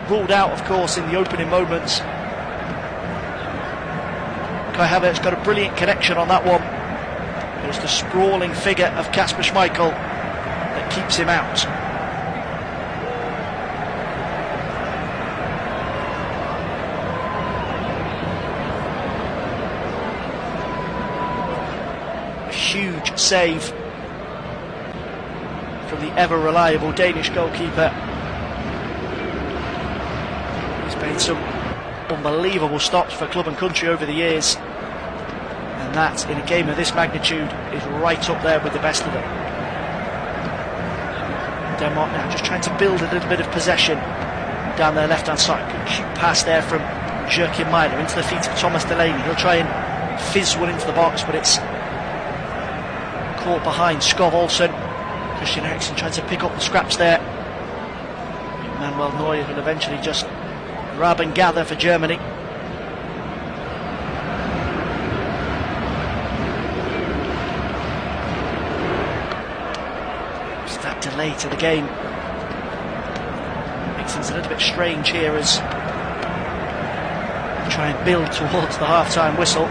ruled out, of course, in the opening moments. Kai Havertz got a brilliant connection on that one. It was the sprawling figure of Kasper Schmeichel that keeps him out. Huge save from the ever-reliable Danish goalkeeper. He's made some unbelievable stops for club and country over the years, and that, in a game of this magnitude, is right up there with the best of them. Denmark now just trying to build a little bit of possession down their left-hand side. Good cute pass there from Joachim Meiler into the feet of Thomas Delaney. He'll try and fizz one into the box, but it's caught behind Skov Olsen. Christian Eriksen trying to pick up the scraps there. Manuel Neuer will eventually just grab and gather for Germany. delay to the game. Makes things a little bit strange here as we try and build towards the half-time whistle.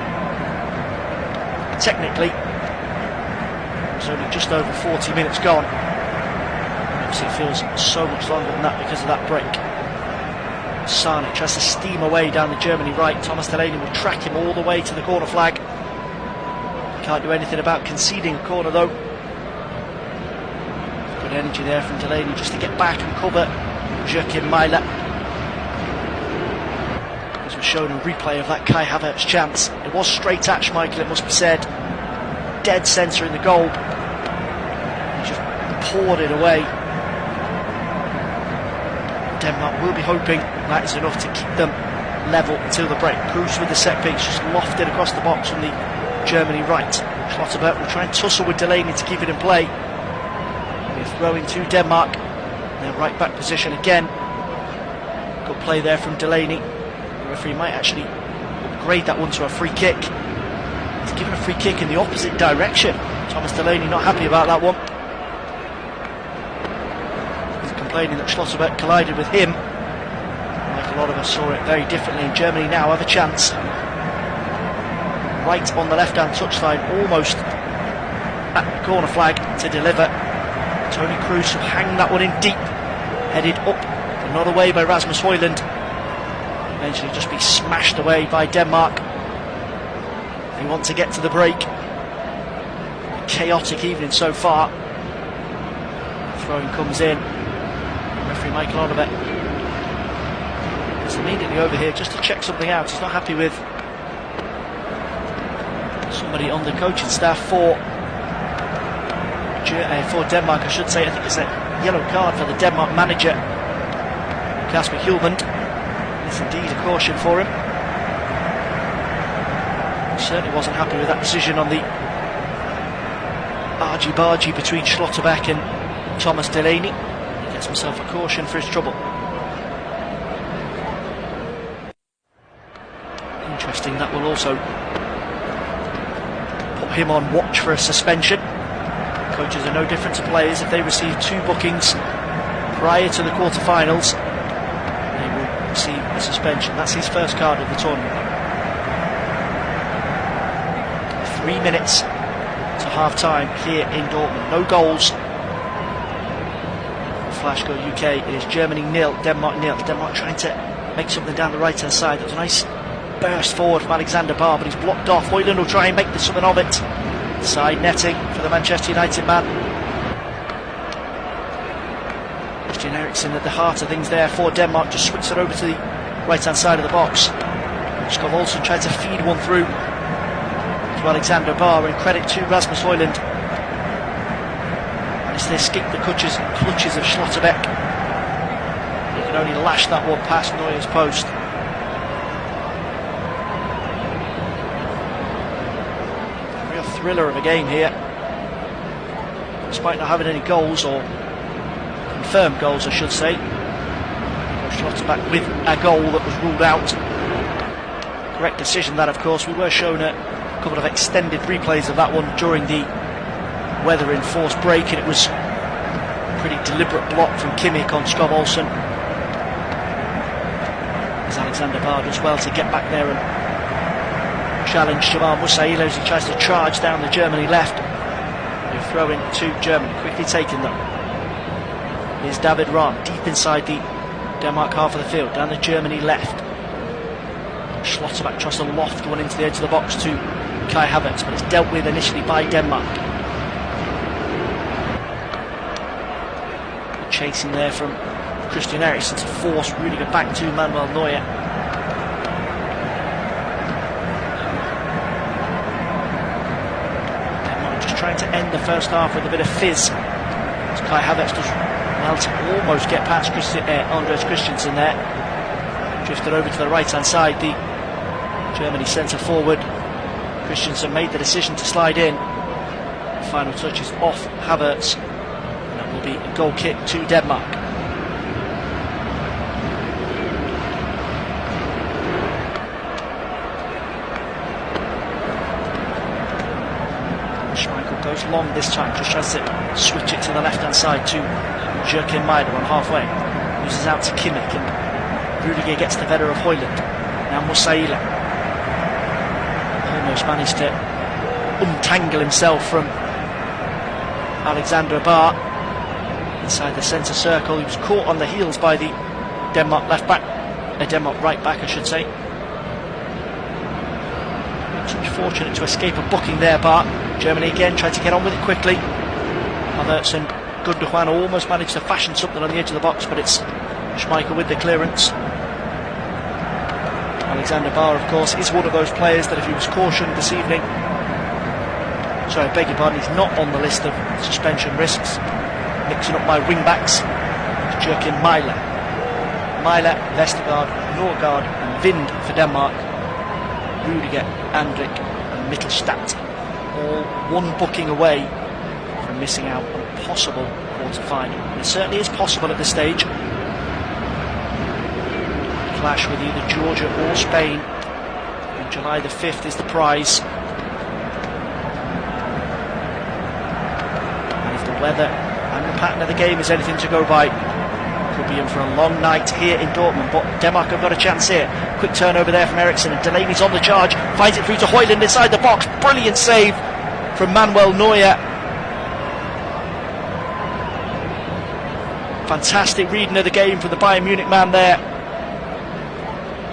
Technically, it's only just over 40 minutes gone. Obviously it feels so much longer than that because of that break. Sane tries to steam away down the Germany right. Thomas Delaney will track him all the way to the corner flag. Can't do anything about conceding a corner though. Good energy there from Delaney just to get back and cover Joachim Mailer. As we're shown a replay of that Kai Havertz chance. It was straight at Schmeichel, it must be said. Dead centre in the goal. He just poured it away. Denmark will be hoping that is enough to keep them level until the break. Kroos with the set piece, just lofted across the box from the Germany right. Schlotterbeck will try and tussle with Delaney to keep it in play. We're throwing to Denmark. Their right back position again. Good play there from Delaney. The referee might actually upgrade that one to a free kick. He's given a free kick in the opposite direction. Thomas Delaney not happy about that one. He's complaining that Schlotterbeck collided with him. Like a lot of us saw it very differently. In Germany now have a chance. Right on the left-hand touchline, almost at the corner flag to deliver. Tony Kroos will hang that one in deep, headed up, but not away by Rasmus Højlund. Eventually just be smashed away by Denmark. They want to get to the break. A chaotic evening so far. Throwing comes in. Referee Michael Oliver is immediately over here just to check something out. He's not happy with somebody on the coaching staff for Denmark, I should say. I think it's a yellow card for the Denmark manager, Kasper Hjulmand. It's indeed a caution for him. He certainly wasn't happy with that decision on the argy-bargy between Schlotterbeck and Thomas Delaney. He gets himself a caution for his trouble. Interesting, that will also put him on watch for a suspension. Coaches are no different to players. If they receive 2 bookings prior to the quarter-finals, they will receive a suspension. That's his first card of the tournament. 3 minutes to half-time here in Dortmund. No goals. Flash Go UK, it is Germany 0, Denmark 0. Denmark trying to make something down the right-hand side. That was a nice burst forward from Alexander Barr, but he's blocked off. Højlund will try and make something of it. Side netting for the Manchester United man. Christian Eriksen at the heart of things there for Denmark. Just switched it over to the right hand side of the box. Skov Olsen tried to feed one through to Alexander Barr, and credit to Rasmus Højlund. Managed to escape the clutches of Schlotterbeck. He can only lash that one past Neuer's post. Thriller of a game here, despite not having any goals, or confirmed goals I should say. Schlotterbeck with a goal that was ruled out. Correct decision that, of course. We were shown a couple of extended replays of that one during the weather enforced break, and it was a pretty deliberate block from Kimmich on Skov Olsen, as Alexander Barr does well to get back there and challenge Jamal Musiala as he tries to charge down the Germany left. They're throwing to Germany, quickly taken though. Here's David Rahm deep inside the Denmark half of the field, down the Germany left. Schlotterbeck tries to loft one into the edge of the box to Kai Havertz, but it's dealt with initially by Denmark. Chasing there from Christian Eriksen to force Rudiger back to Manuel Neuer. Trying to end the first half with a bit of fizz, as Kai Havertz does well to almost get past Andreas Christensen there. Drifted over to the right hand side, the Germany centre forward. Christensen made the decision to slide in. The final touch is off Havertz, and that will be a goal kick to Denmark. Goes long this time, just tries to switch it to the left hand side to Julian Nagelsmann on halfway. Loses out to Kimmich, and Rudiger gets the better of Højlund. Now Musiala almost managed to untangle himself from Alexander Bar inside the centre circle. He was caught on the heels by the Denmark left back, Denmark right back I should say. Fortunate to escape a booking there, Bar. Germany again tried to get on with it quickly. Havertz and Gundogan almost managed to fashion something on the edge of the box, but it's Schmeichel with the clearance. Alexander Bar, of course, is one of those players that if he was cautioned this evening, sorry, I beg your pardon, he's not on the list of suspension risks. Mixing up my wing backs, Joachim Mæhle, Vestergaard, Norgard and Vind for Denmark. Rudiger, Andrik and Mittelstadt, all one booking away from missing out on a possible quarter-final. It certainly is possible at this stage. Clash with either Georgia or Spain. And July the 5th is the prize. And if the weather and the pattern of the game is anything to go by, could be in for a long night here in Dortmund, but Denmark have got a chance here. Quick turnover there from Eriksen, and Delaney's on the charge, finds it through to Højlund inside the box. Brilliant save from Manuel Neuer. Fantastic reading of the game from the Bayern Munich man there.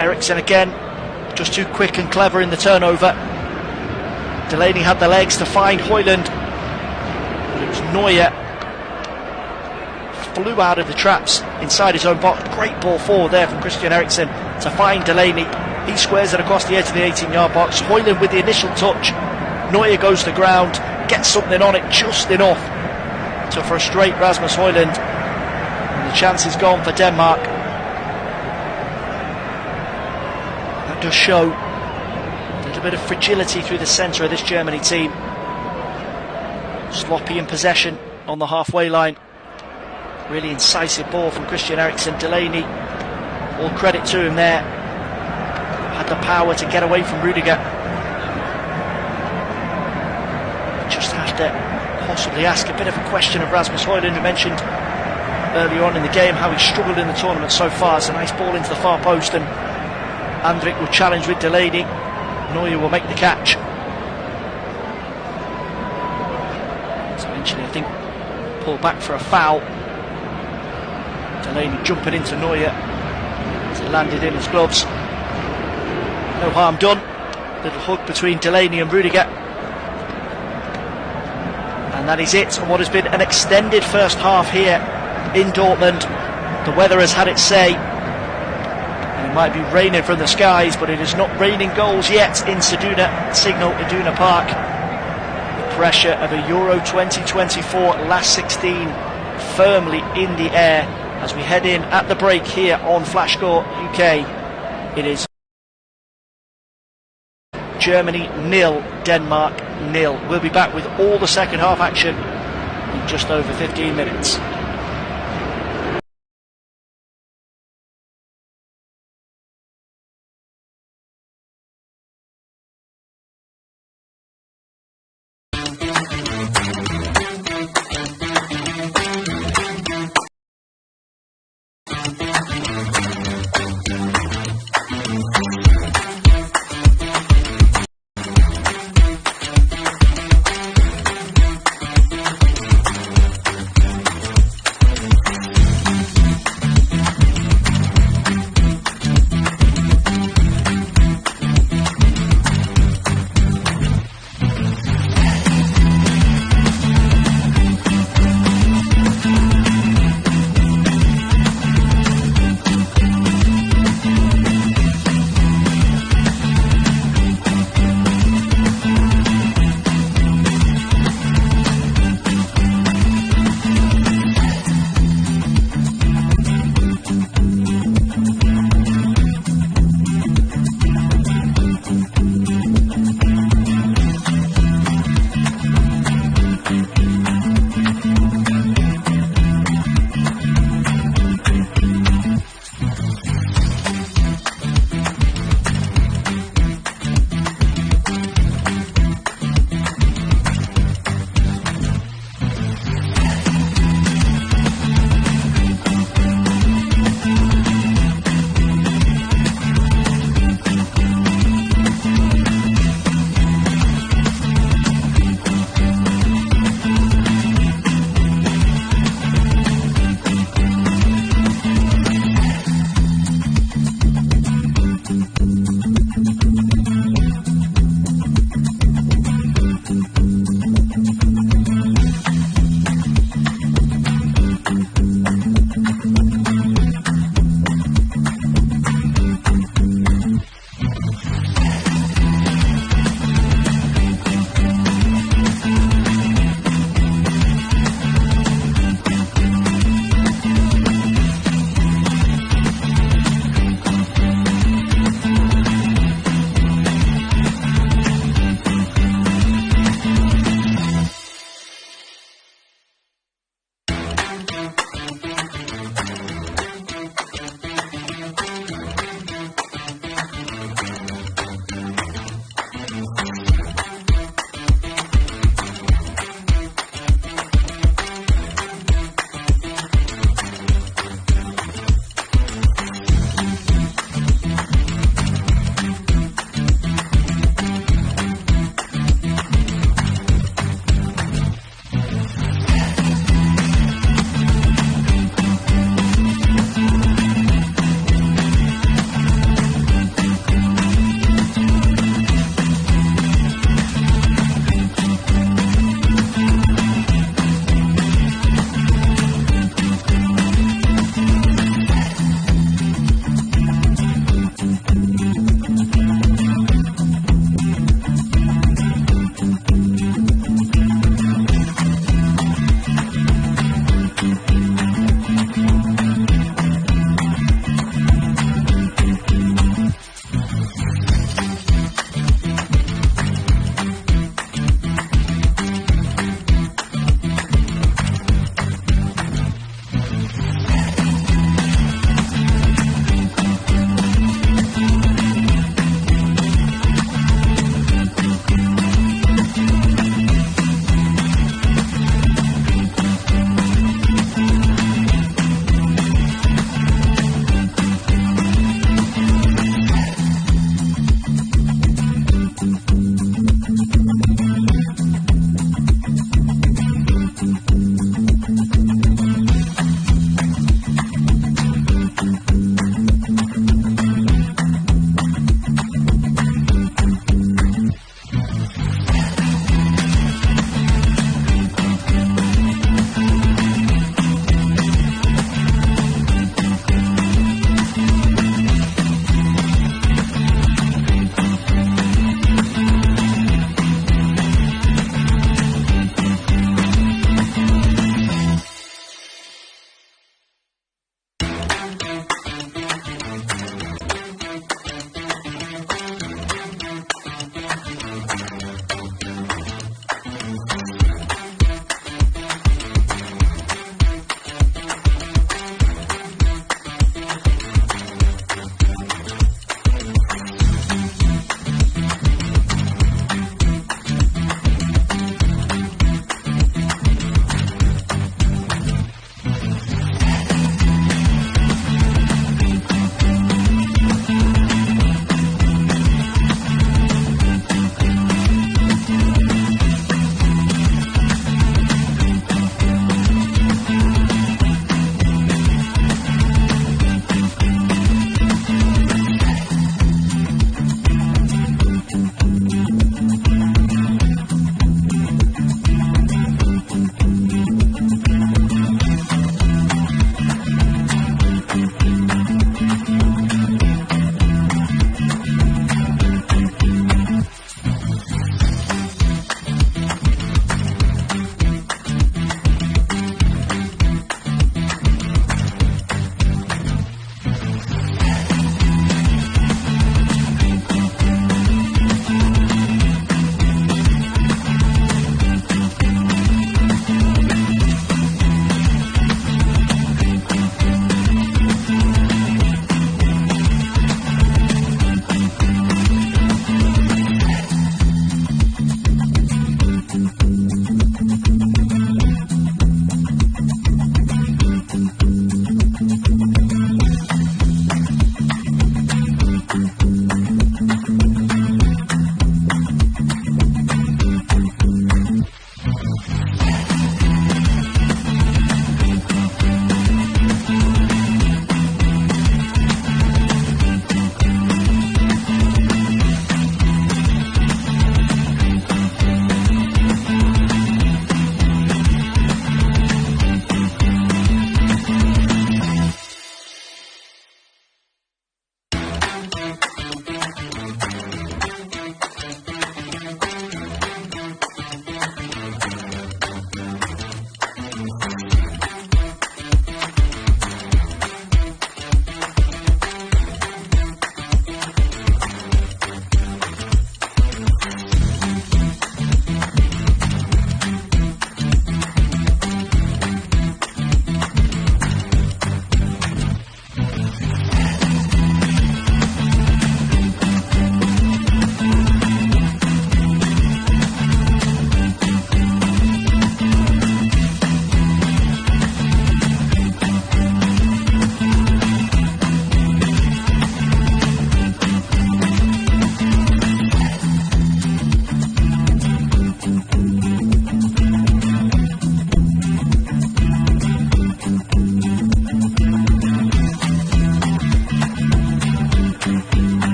Eriksen again, just too quick and clever in the turnover. Delaney had the legs to find Højlund, but it was Neuer. Flew out of the traps inside his own box. Great ball forward there from Christian Eriksen to find Delaney. He squares it across the edge of the 18-yard box. Højlund with the initial touch. Neuer goes to the ground, gets something on it just enough to frustrate Rasmus Højlund, and the chance is gone for Denmark. That does show a little bit of fragility through the centre of this Germany team. Sloppy in possession on the halfway line. Really incisive ball from Christian Eriksen. Delaney, all credit to him there, had the power to get away from Rudiger. Just have to possibly ask a bit of a question of Rasmus Højlund, who mentioned earlier on in the game how he struggled in the tournament so far. It's a nice ball into the far post, and Andrik will challenge with Delaney. Neuer will make the catch. So eventually I think pull back for a foul. Delaney jumping into Neuer as it landed in his gloves. No harm done. Little hug between Delaney and Rudiger. And that is it on what has been an extended first half here in Dortmund. The weather has had its say, and it might be raining from the skies, but it is not raining goals yet in Signal Iduna Park. The pressure of a Euro 2024 last 16 firmly in the air as we head in at the break here on Flashscore UK. It is Germany 0, Denmark 0. We'll be back with all the second half action in just over 15 minutes.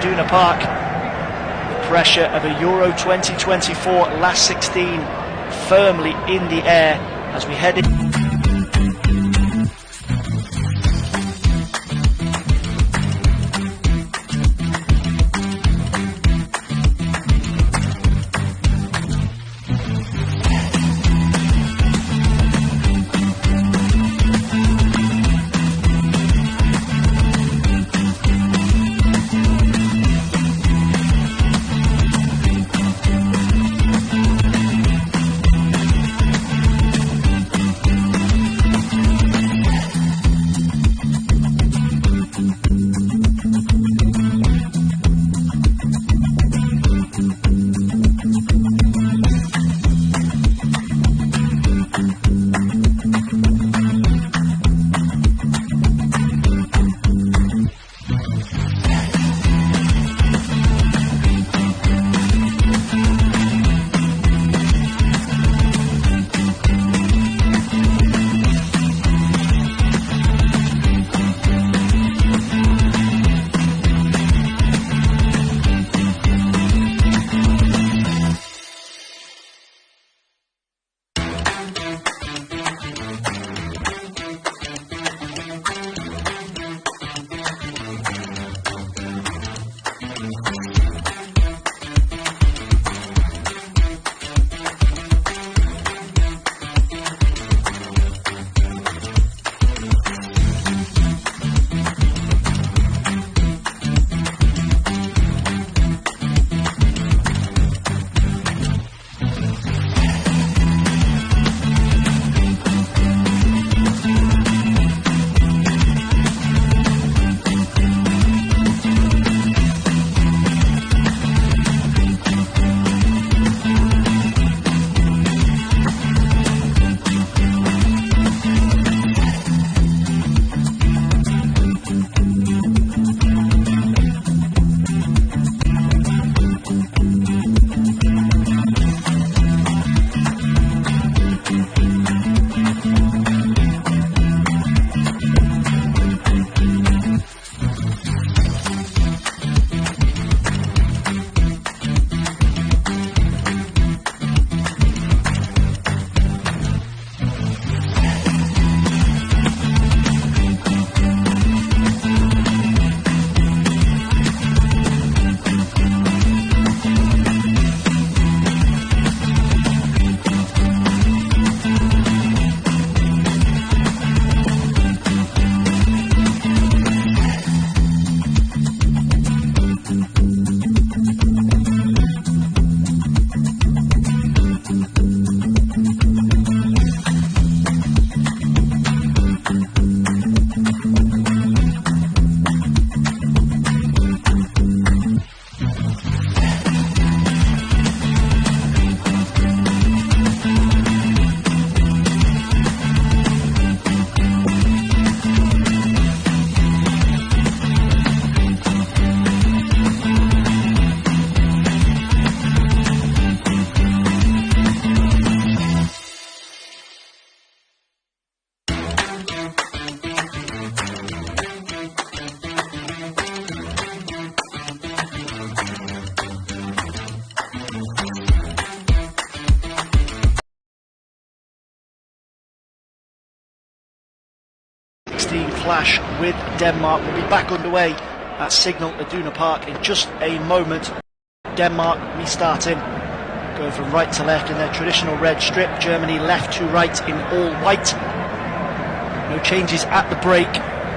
Iduna Park. The pressure of a Euro 2024 last 16 firmly in the air as we head in. Clash with Denmark will be back underway at Signal Iduna Park in just a moment. Denmark restarting, going from right to left in their traditional red strip. Germany left to right in all white. No changes at the break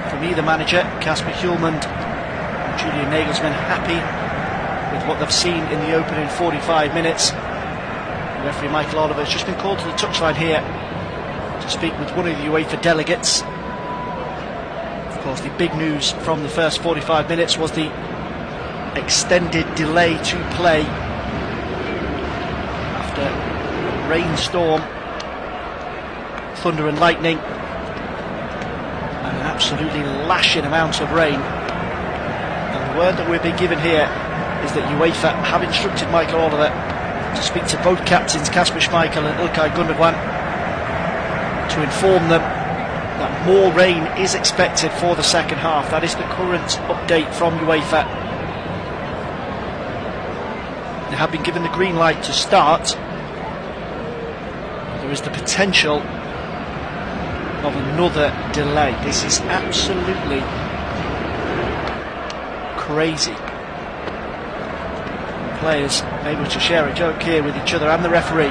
from either manager. Kasper Hjulmand and Julian Nagelsmann happy with what they've seen in the opening 45 minutes. Referee Michael Oliver has just been called to the touchline here to speak with one of the UEFA delegates. Of course, the big news from the first 45 minutes was the extended delay to play after rainstorm, thunder and lightning, and an absolutely lashing amount of rain. And the word that we're being given here is that UEFA have instructed Michael Oliver to speak to both captains, Kasper Schmeichel and Ilkay Gundogan, to inform them that more rain is expected for the second half. That is the current update from UEFA. They have been given the green light to start. There is the potential of another delay. This is absolutely crazy. Players able to share a joke here with each other and the referee.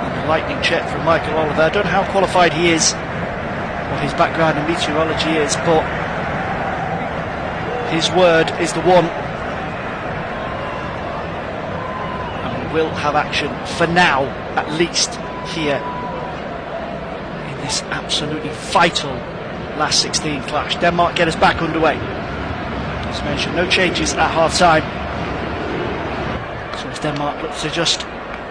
And the lightning check from Michael Oliver. I don't know how qualified he is, what his background in meteorology is, but his word is the one. And we will have action for now, at least, here in this absolutely vital last 16 clash. Denmark get us back underway. As mentioned, no changes at half time. So as Denmark looks to just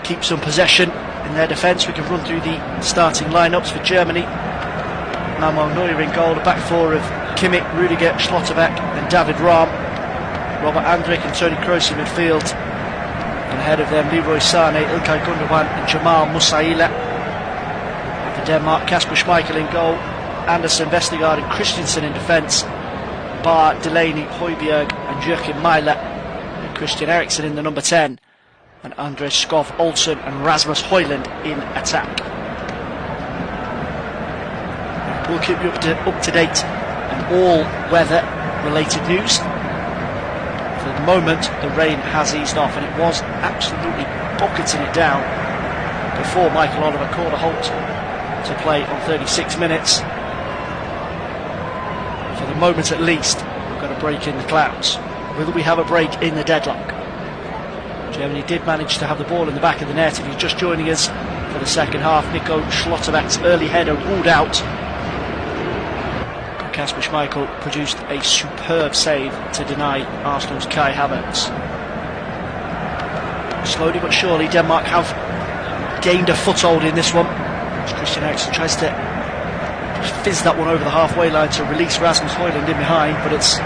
keep some possession in their defence, we can run through the starting lineups for Germany. Manuel Neuer in goal, the back four of Kimmich, Rudiger, Schlotterbeck and David Rahm. Robert Andrich and Toni Kroos in midfield. And ahead of them, Leroy Sané, Ilkay Gundogan and Jamal Musiala. For Denmark, Kasper Schmeichel in goal, Andersen, Vestergaard and Christensen in defence. Bar, Delaney, Højbjerg and Joachim Mæhle. And Christian Eriksen in the number 10. And Andres Skov Olsen and Rasmus Højlund in attack. We'll keep you up to date on all weather related news. For the moment, the rain has eased off, and it was absolutely bucketing it down before Michael Oliver called a halt to play on 36 minutes. For the moment at least, we've got a break in the clouds. Will we have a break in the deadlock? Germany did manage to have the ball in the back of the net. If you're just joining us for the second half, Nico Schlotterbeck's early header ruled out. Kasper Schmeichel produced a superb save to deny Arsenal's Kai Havertz. Slowly but surely, Denmark have gained a foothold in this one. As Christian Eriksen tries to just fizz that one over the halfway line to release Rasmus Højlund in behind, but it's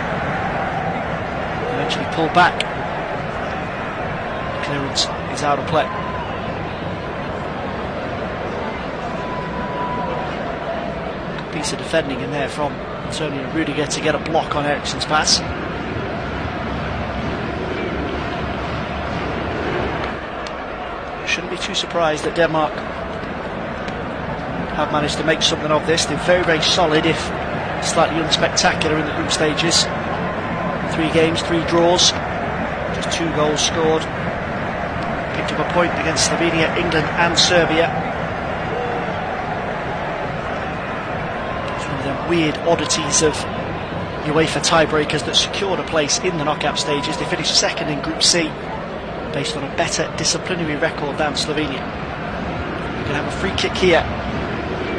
eventually pulled back. The clearance is out of play. Good piece of defending in there from Antonio Rudiger to get a block on Eriksen's pass. Shouldn't be too surprised that Denmark have managed to make something of this. They're very, very solid, if slightly unspectacular in the group stages. 3 games, 3 draws, just 2 goals scored. Picked up a point against Slovenia, England and Serbia. Weird oddities of UEFA tiebreakers that secured a place in the knockout stages. They finished second in Group C based on a better disciplinary record than Slovenia. We're going to have a free kick here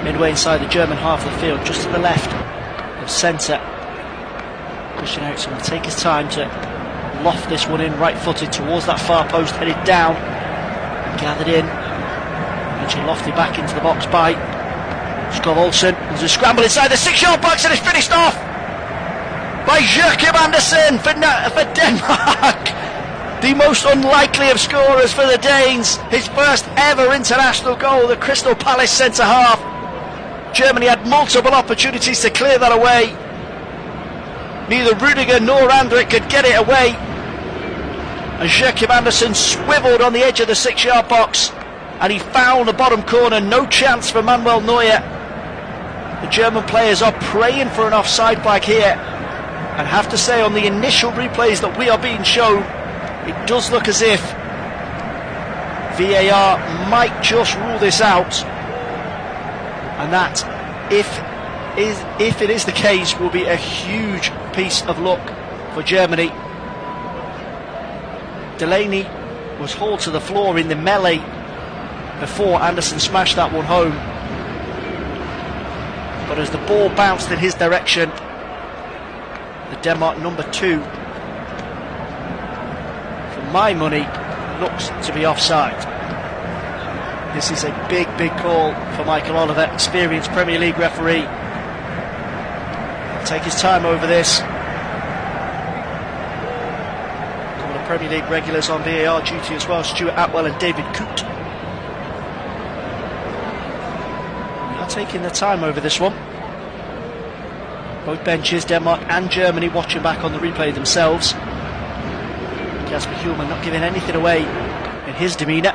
midway inside the German half of the field, just to the left of centre. Christian Eriksen will take his time to loft this one in right-footed towards that far post, headed down and gathered in, eventually lofted back into the box by Skov Olsen. There's a scramble inside the 6-yard box and it's finished off by Joachim Andersen for Denmark. The most unlikely of scorers for the Danes. His first ever international goal, the Crystal Palace centre half. Germany had multiple opportunities to clear that away. Neither Rudiger nor Andrich could get it away. And Joachim Andersen swivelled on the edge of the 6-yard box and he found the bottom corner. No chance for Manuel Neuer. The German players are praying for an offside flag here, and have to say, on the initial replays that we are being shown, it does look as if VAR might just rule this out, and that, if it is the case, will be a huge piece of luck for Germany. Delaney was hauled to the floor in the melee before Andersen smashed that one home. But as the ball bounced in his direction, the Denmark number 2, for my money, looks to be offside. This is a big, big call for Michael Oliver, experienced Premier League referee. He'll take his time over this. A couple of Premier League regulars on VAR duty as well, Stuart Atwell and David Coote. Taking their time over this one. Both benches, Denmark and Germany, watching back on the replay themselves. Kasper Hjulmand not giving anything away in his demeanour.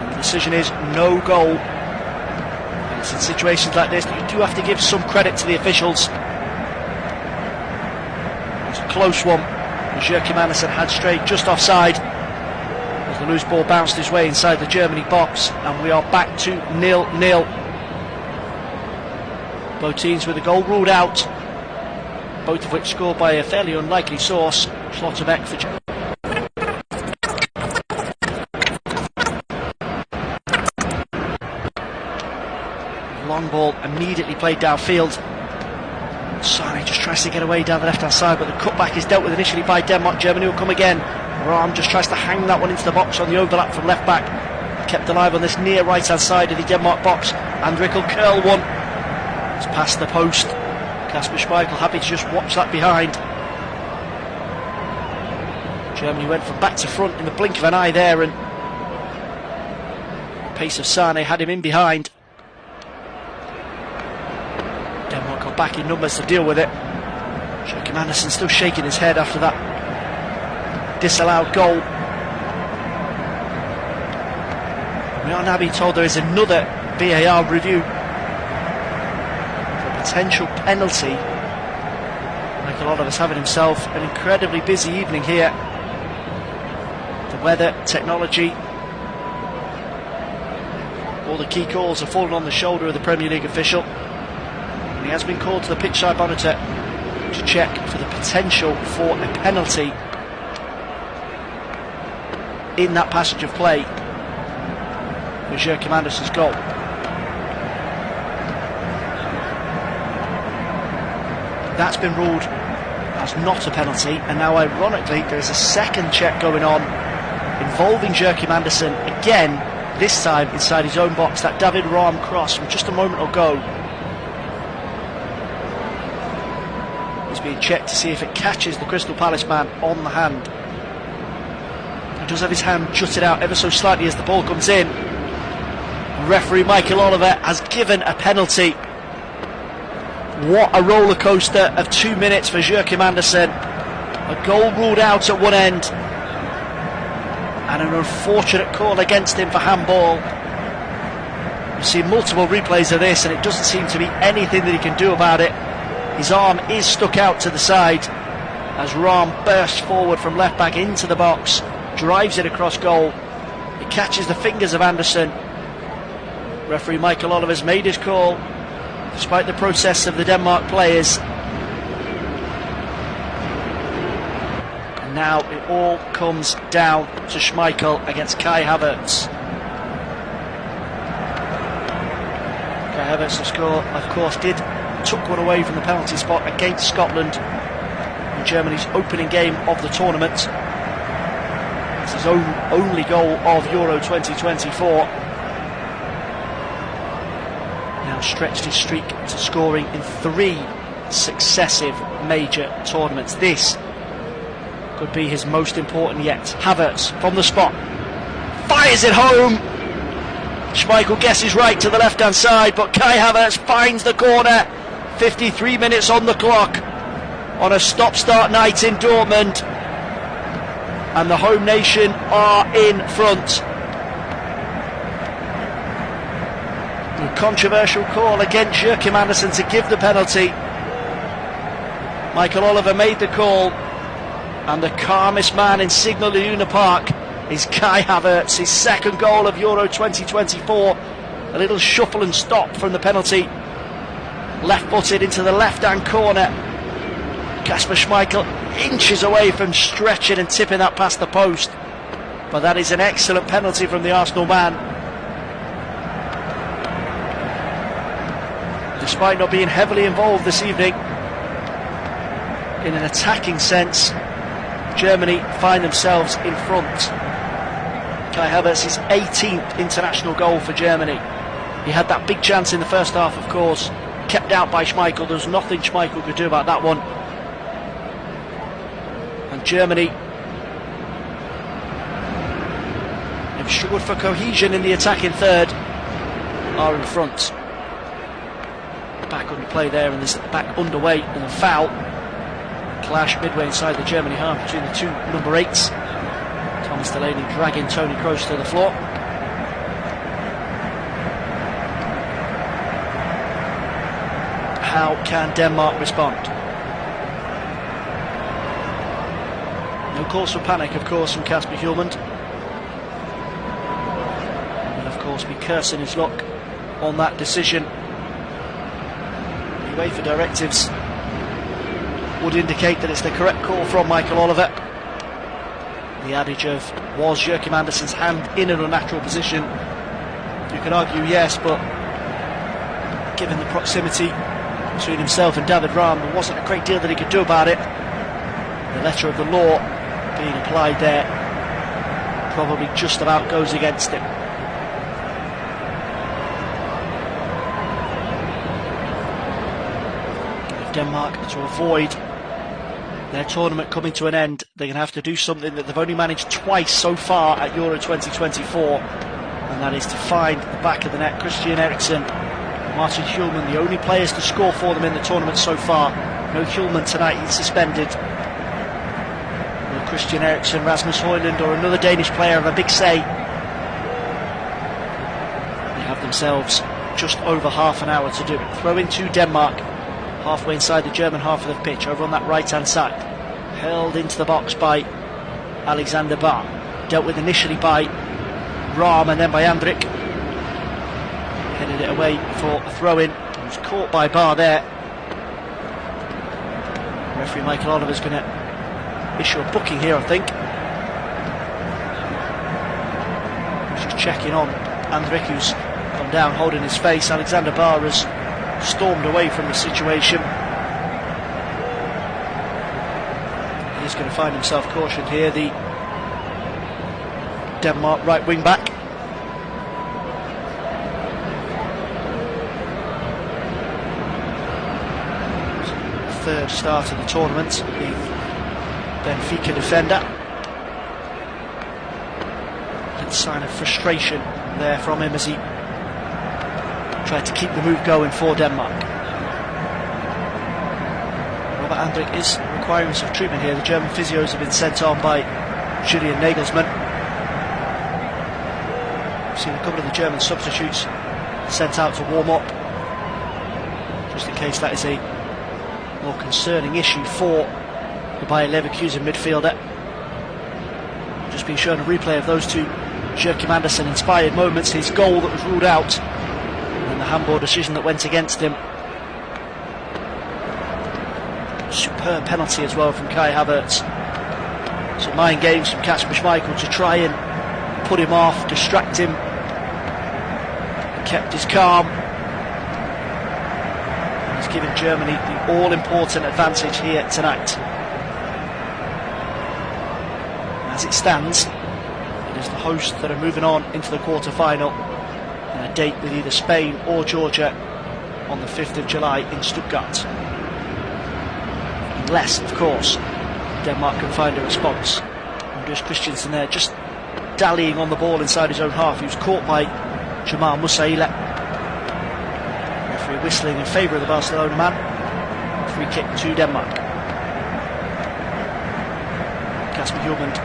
And the decision is no goal. And it's in situations like this that you do have to give some credit to the officials. It's a close one. Joachim Andersen had straight just offside as the loose ball bounced his way inside the Germany box, and we are back to 0-0. Both teams with a goal ruled out, both of which scored by a fairly unlikely source, Schlotterbeck for Germany. Long ball immediately played downfield. Sane just tries to get away down the left hand side, but the cutback is dealt with initially by Denmark. Germany will come again. Rahm just tries to hang that one into the box on the overlap from left back. Kept alive on this near right hand side of the Denmark box. Andrik will curl one. It's past the post. Kasper Schmeichel happy to just watch that behind. Germany went from back to front in the blink of an eye there, and the pace of Sane had him in behind. Denmark got back in numbers to deal with it. Joachim Andersen still shaking his head after that disallowed goal. We are now being told there is another VAR review for a potential penalty. Like a lot of us having himself an incredibly busy evening here. The weather, technology, all the key calls are falling on the shoulder of the Premier League official. He has been called to the pitchside monitor to check for the potential for a penalty in that passage of play for Joachim Andersen's goal. That's been ruled as not a penalty, and now ironically there is a second check going on involving Joachim Andersen again, this time inside his own box. That David Rahm cross from just a moment ago being checked to see if it catches the Crystal Palace man on the hand. He does have his hand jutted out ever so slightly as the ball comes in. Referee Michael Oliver has given a penalty. What a roller coaster of 2 minutes for Joachim Andersen. A goal ruled out at one end, and an unfortunate call against him for handball. We've seen multiple replays of this, and it doesn't seem to be anything that he can do about it. His arm is stuck out to the side as Rahm bursts forward from left back into the box, drives it across goal. It catches the fingers of Andersen. Referee Michael Oliver's made his call despite the protests of the Denmark players. And now it all comes down to Schmeichel against Kai Havertz. Kai Havertz, the score, of course, took one away from the penalty spot against Scotland in Germany's opening game of the tournament. It's his only goal of Euro 2024. Now stretched his streak to scoring in 3 successive major tournaments. This could be his most important yet. Havertz from the spot fires it home. Schmeichel guesses right to the left hand side, but Kai Havertz finds the corner. 53 minutes on the clock on a stop-start night in Dortmund, and the home nation are in front. A controversial call against Joachim Andersen to give the penalty. Michael Oliver made the call, and the calmest man in Signal Iduna Park is Kai Havertz. His second goal of Euro 2024. A little shuffle and stop from the penalty, left-footed into the left-hand corner. Kasper Schmeichel inches away from stretching and tipping that past the post, but that is an excellent penalty from the Arsenal man. Despite not being heavily involved this evening in an attacking sense, Germany find themselves in front. Kai Havertz's 18th international goal for Germany. He had that big chance in the first half, of course, kept out by Schmeichel. There was nothing Schmeichel could do about that one. And Germany, they've struggled for cohesion in the attacking third. are in front. Back under play there, and there's back underway, and a foul. Clash midway inside the Germany half between the two number 8s. Thomas Delaney dragging Tony Kroos to the floor. How can Denmark respond? No cause for panic, of course, from Kasper Hjulmand. He will, of course, be cursing his luck on that decision. The UEFA directives would indicate that it's the correct call from Michael Oliver. The adage of, was Joachim Andersen's hand in an unnatural position? You can argue yes, but given the proximity between himself and David Rahm, there wasn't a great deal that he could do about it. The letter of the law being applied there probably just about goes against him. If Denmark to avoid their tournament coming to an end, they're going to have to do something that they've only managed twice so far at Euro 2024, and that is to find the back of the net. Christian Eriksen, Martin Hjulmand, the only players to score for them in the tournament so far. No Hjulmand tonight, he's suspended. No Christian Eriksen, Rasmus Højlund or another Danish player have a big say. They have themselves just over half an hour to do it. Throw in to Denmark, halfway inside the German half of the pitch, over on that right hand side. Held into the box by Alexander Bahr. Dealt with initially by Rahm and then by Andrik. Headed it away for a throw-in. He was caught by Bahr there. Referee Michael Oliver's going to issue a booking here, I think. He's just checking on Andrik, who's gone down holding his face. Alexander Bahr has stormed away from the situation. He's going to find himself cautioned here, the Denmark right wing back. Third start of the tournament, the Benfica defender. A sign of frustration there from him as he tried to keep the move going for Denmark. Robert Andrik is requiring some treatment here. The German physios have been sent on by Julian Nagelsmann. We've seen a couple of the German substitutes sent out to warm up, just in case that is a more concerning issue for the Bayer Leverkusen midfielder. Just been shown a replay of those two Joachim Andersen inspired moments, his goal that was ruled out and the handball decision that went against him. Superb penalty as well from Kai Havertz. Some mind games from Kasper Schmeichel to try and put him off, distract him. Kept his calm. He's given Germany the all-important advantage here tonight. As it stands, it is the hosts that are moving on into the quarter-final, and a date with either Spain or Georgia on the 5th of July in Stuttgart. Unless, of course, Denmark can find a response. Andreas Christensen there just dallying on the ball inside his own half. He was caught by Jamal Musiala. Referee whistling in favour of the Barcelona man. Free kick to Denmark. Kasper Hjulmand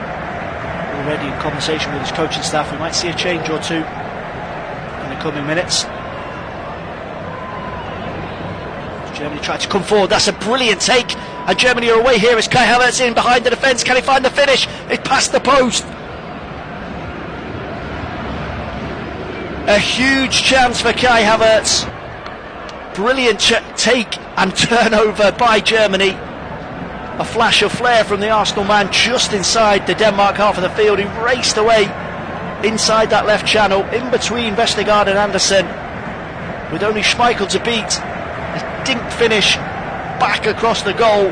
already in conversation with his coaching staff. We might see a change or two in the coming minutes. Germany tried to come forward. That's a brilliant take, and Germany are away here as Kai Havertz in behind the defence. Can he find the finish? It's past the post. A huge chance for Kai Havertz. Brilliant take and turnover by Germany. A flash of flair from the Arsenal man just inside the Denmark half of the field. He raced away inside that left channel, in between Vestergaard and Andersen, with only Schmeichel to beat. A dink finish back across the goal.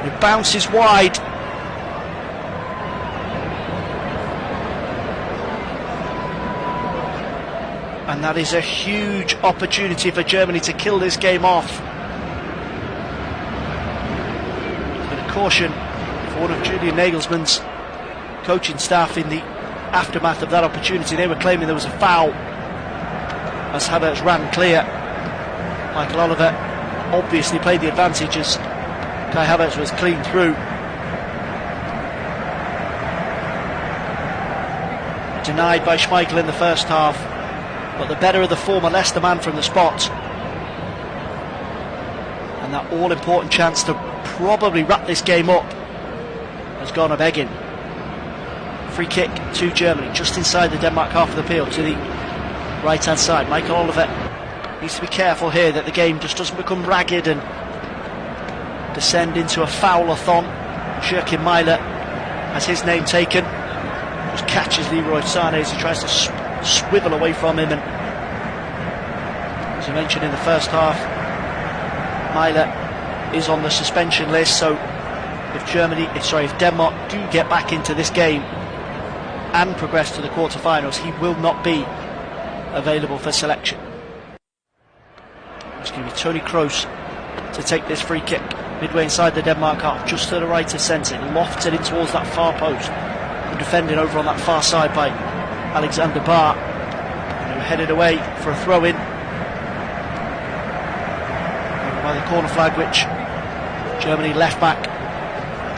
It bounces wide. And that is a huge opportunity for Germany to kill this game off. Caution for one of Julian Nagelsmann's coaching staff in the aftermath of that opportunity. They were claiming there was a foul. as Havertz ran clear. Michael Oliver obviously played the advantage as Kai Havertz was clean through. Denied by Schmeichel in the first half, but the better of the former Leicester man from the spot. And that all-important chance to probably wrap this game up has gone a begging. Free kick to Germany, just inside the Denmark half of the field, to the right-hand side. Michael Oliver needs to be careful here that the game just doesn't become ragged and descend into a foul-a-thon. Joachim Mailer has his name taken. Just catches Leroy Sané as he tries to swivel away from him, and as I mentioned in the first half, Mailer is on the suspension list, so if Denmark do get back into this game and progress to the quarter-finals, he will not be available for selection. It's going to be Tony Kroos to take this free kick midway inside the Denmark half, just to the right of centre, lofted in towards that far post. Defending over on that far side by Alexander Barr, who headed away for a throw-in by the corner flag, which Germany left back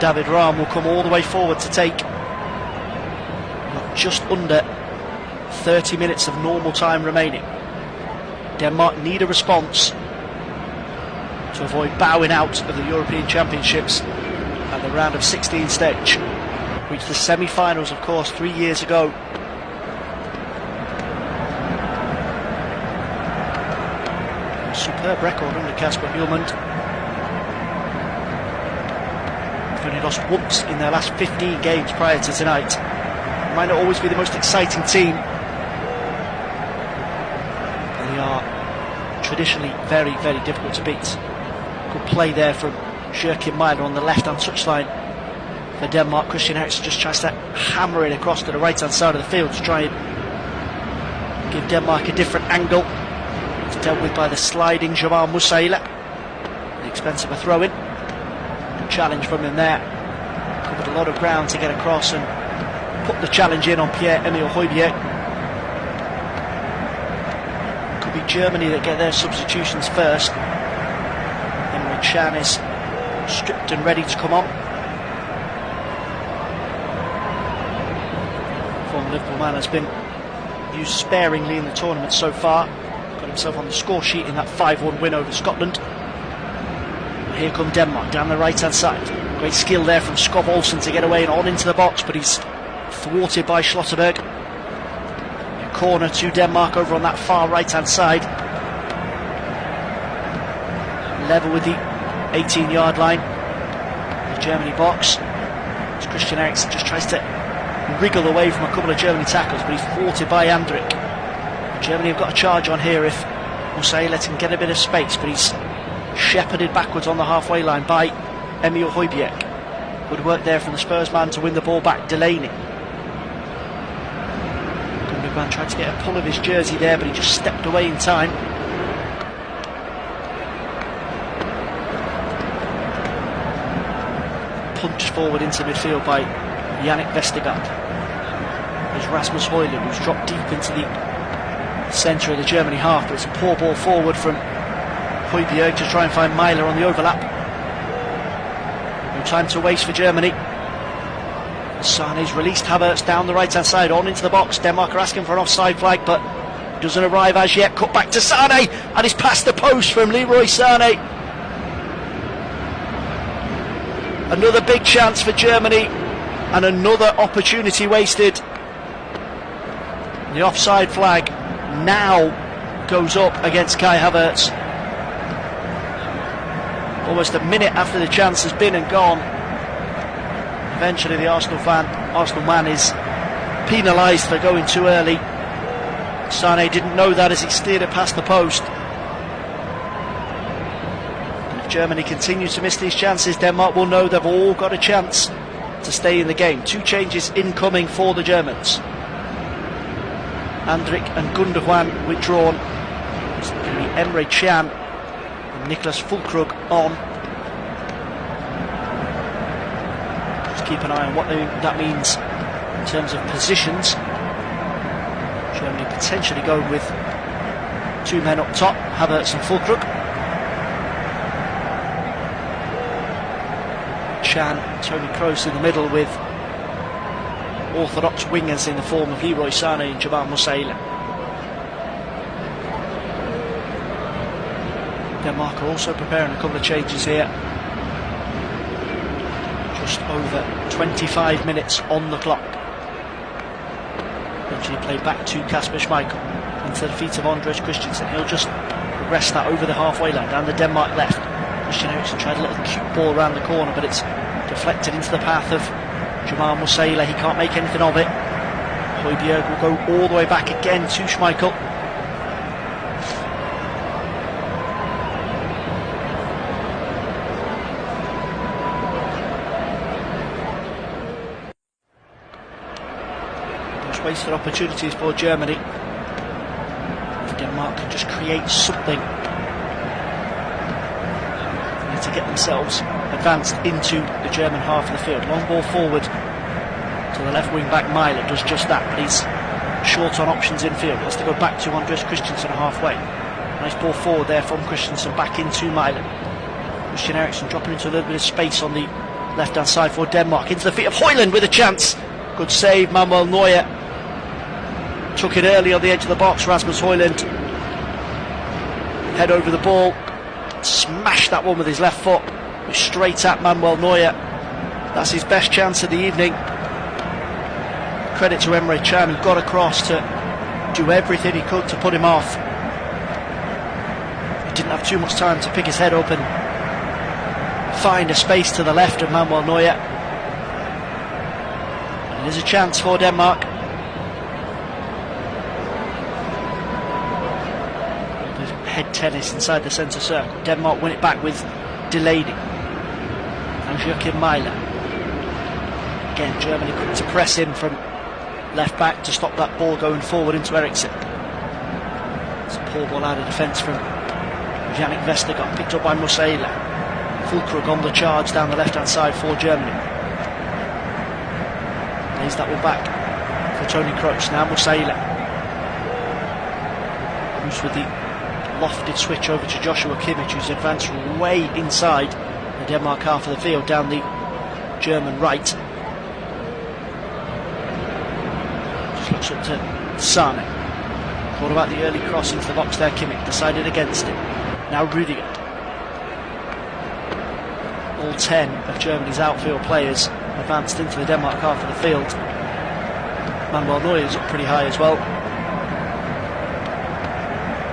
David Raum will come all the way forward to take. Just under 30 minutes of normal time remaining. Denmark need a response to avoid bowing out of the European Championships at the round of 16 stage. Reached the semi-finals, of course, 3 years ago. A superb record under Kasper Hjulmand. They've only lost once in their last 15 games prior to tonight. It might not always be the most exciting team. They are traditionally very, very difficult to beat. Good play there from Joachim Mailer on the left-hand touchline. For Denmark, Christian Eriksen just tries to hammer it across to the right-hand side of the field to try and give Denmark a different angle. It's dealt with by the sliding Jamal Musiala at the expense of a throw-in. Good challenge from him there. Covered a lot of ground to get across and put the challenge in on Pierre-Emile Højbjerg. Could be Germany that get their substitutions first. Emre Can is stripped and ready to come on. Liverpool man has been used sparingly in the tournament so far. Got himself on the score sheet in that 5-1 win over Scotland. And here come Denmark down the right hand side. Great skill there from Skov Olsen to get away and on into the box, but he's thwarted by Schlotterberg. A corner to Denmark over on that far right hand side. Level with the 18-yard line. The Germany box. As Christian Eriksen just tries to wriggle away from a couple of Germany tackles, but he's thwarted by Andrik. Germany have got a charge on here if Musiala lets him get a bit of space, but he's shepherded backwards on the halfway line by Emile Højbjerg. Good work there from the Spurs man to win the ball back, Delaney. Gundogan tried to get a pull of his jersey there, but he just stepped away in time. Punched forward into midfield by Yannick Vestergaard. There's Rasmus Højlund, who's dropped deep into the centre of the Germany half, but it's a poor ball forward from Højbjerg to try and find Mailer on the overlap. No time to waste for Germany. Sané's released Havertz down the right hand side, on into the box. Denmark are asking for an offside flag, but doesn't arrive as yet. Cut back to Sané, and it's past the post from Leroy Sané. Another big chance for Germany, and another opportunity wasted. The offside flag now goes up against Kai Havertz. Almost a minute after the chance has been and gone. Eventually the Arsenal man is penalised for going too early. Sané didn't know that as he steered it past the post. And if Germany continue to miss these chances, Denmark will know they've all got a chance to stay in the game. Two changes incoming for the Germans. Andrik and Gundogan withdrawn. It's going to be Emre Can and Niklas Füllkrug on. Just keep an eye on what that means in terms of positions. Germany potentially going with Two men up top, Havertz and Füllkrug. Chan, Toni Kroos in the middle with orthodox wingers in the form of Leroy Sané and Jamal Musiala. Denmark are also preparing a couple of changes here. Just over 25 minutes on the clock. Eventually played back to Kasper Schmeichel into the feet of Andres Christensen. He'll just progress that over the halfway line down the Denmark left. Christian Eriksen tried a little cute ball around the corner, but it's deflected into the path of Jamal Musiala. He can't make anything of it. Højbjerg will go all the way back again to Schmeichel. Those wasted opportunities for Germany. If Denmark can just create something, they need to get themselves advanced into the German half of the field. Long ball forward to the left wing back. Mæhle does just that, but he's short on options in field. He has to go back to Andres Christensen halfway. Nice ball forward there from Christensen back into Mæhle. Christian Eriksen dropping into a little bit of space on the left hand side for Denmark. Into the feet of Højlund with a chance. Good save, Manuel Neuer. Took it early on the edge of the box. Rasmus Højlund head over the ball, smashed that one with his left foot. Straight at Manuel Neuer. That's his best chance of the evening. Credit to Emre Can, who got across to do everything he could to put him off. He didn't have too much time to pick his head up and find a space to the left of Manuel Neuer. And there's a chance for Denmark. Head tennis inside the centre circle. Denmark win it back with Delaney. And Joachim Mæhle. Again, Germany quick to press in from left back to stop that ball going forward into Eriksen. It's a poor ball out of defence from Yannick Vestergaard, picked up by Musiala. Füllkrug on the charge down the left hand side for Germany. Lays that one back for Toni Kroos. Now Musiala. Who's with the lofted switch over to Joshua Kimmich, who's advanced way inside the Denmark half of the field down the German right. Just looks up to Sané. Thought about the early cross into the box there. Kimmich decided against it. Now Rudiger. All 10 of Germany's outfield players advanced into the Denmark half of the field. Manuel Neuer is up pretty high as well.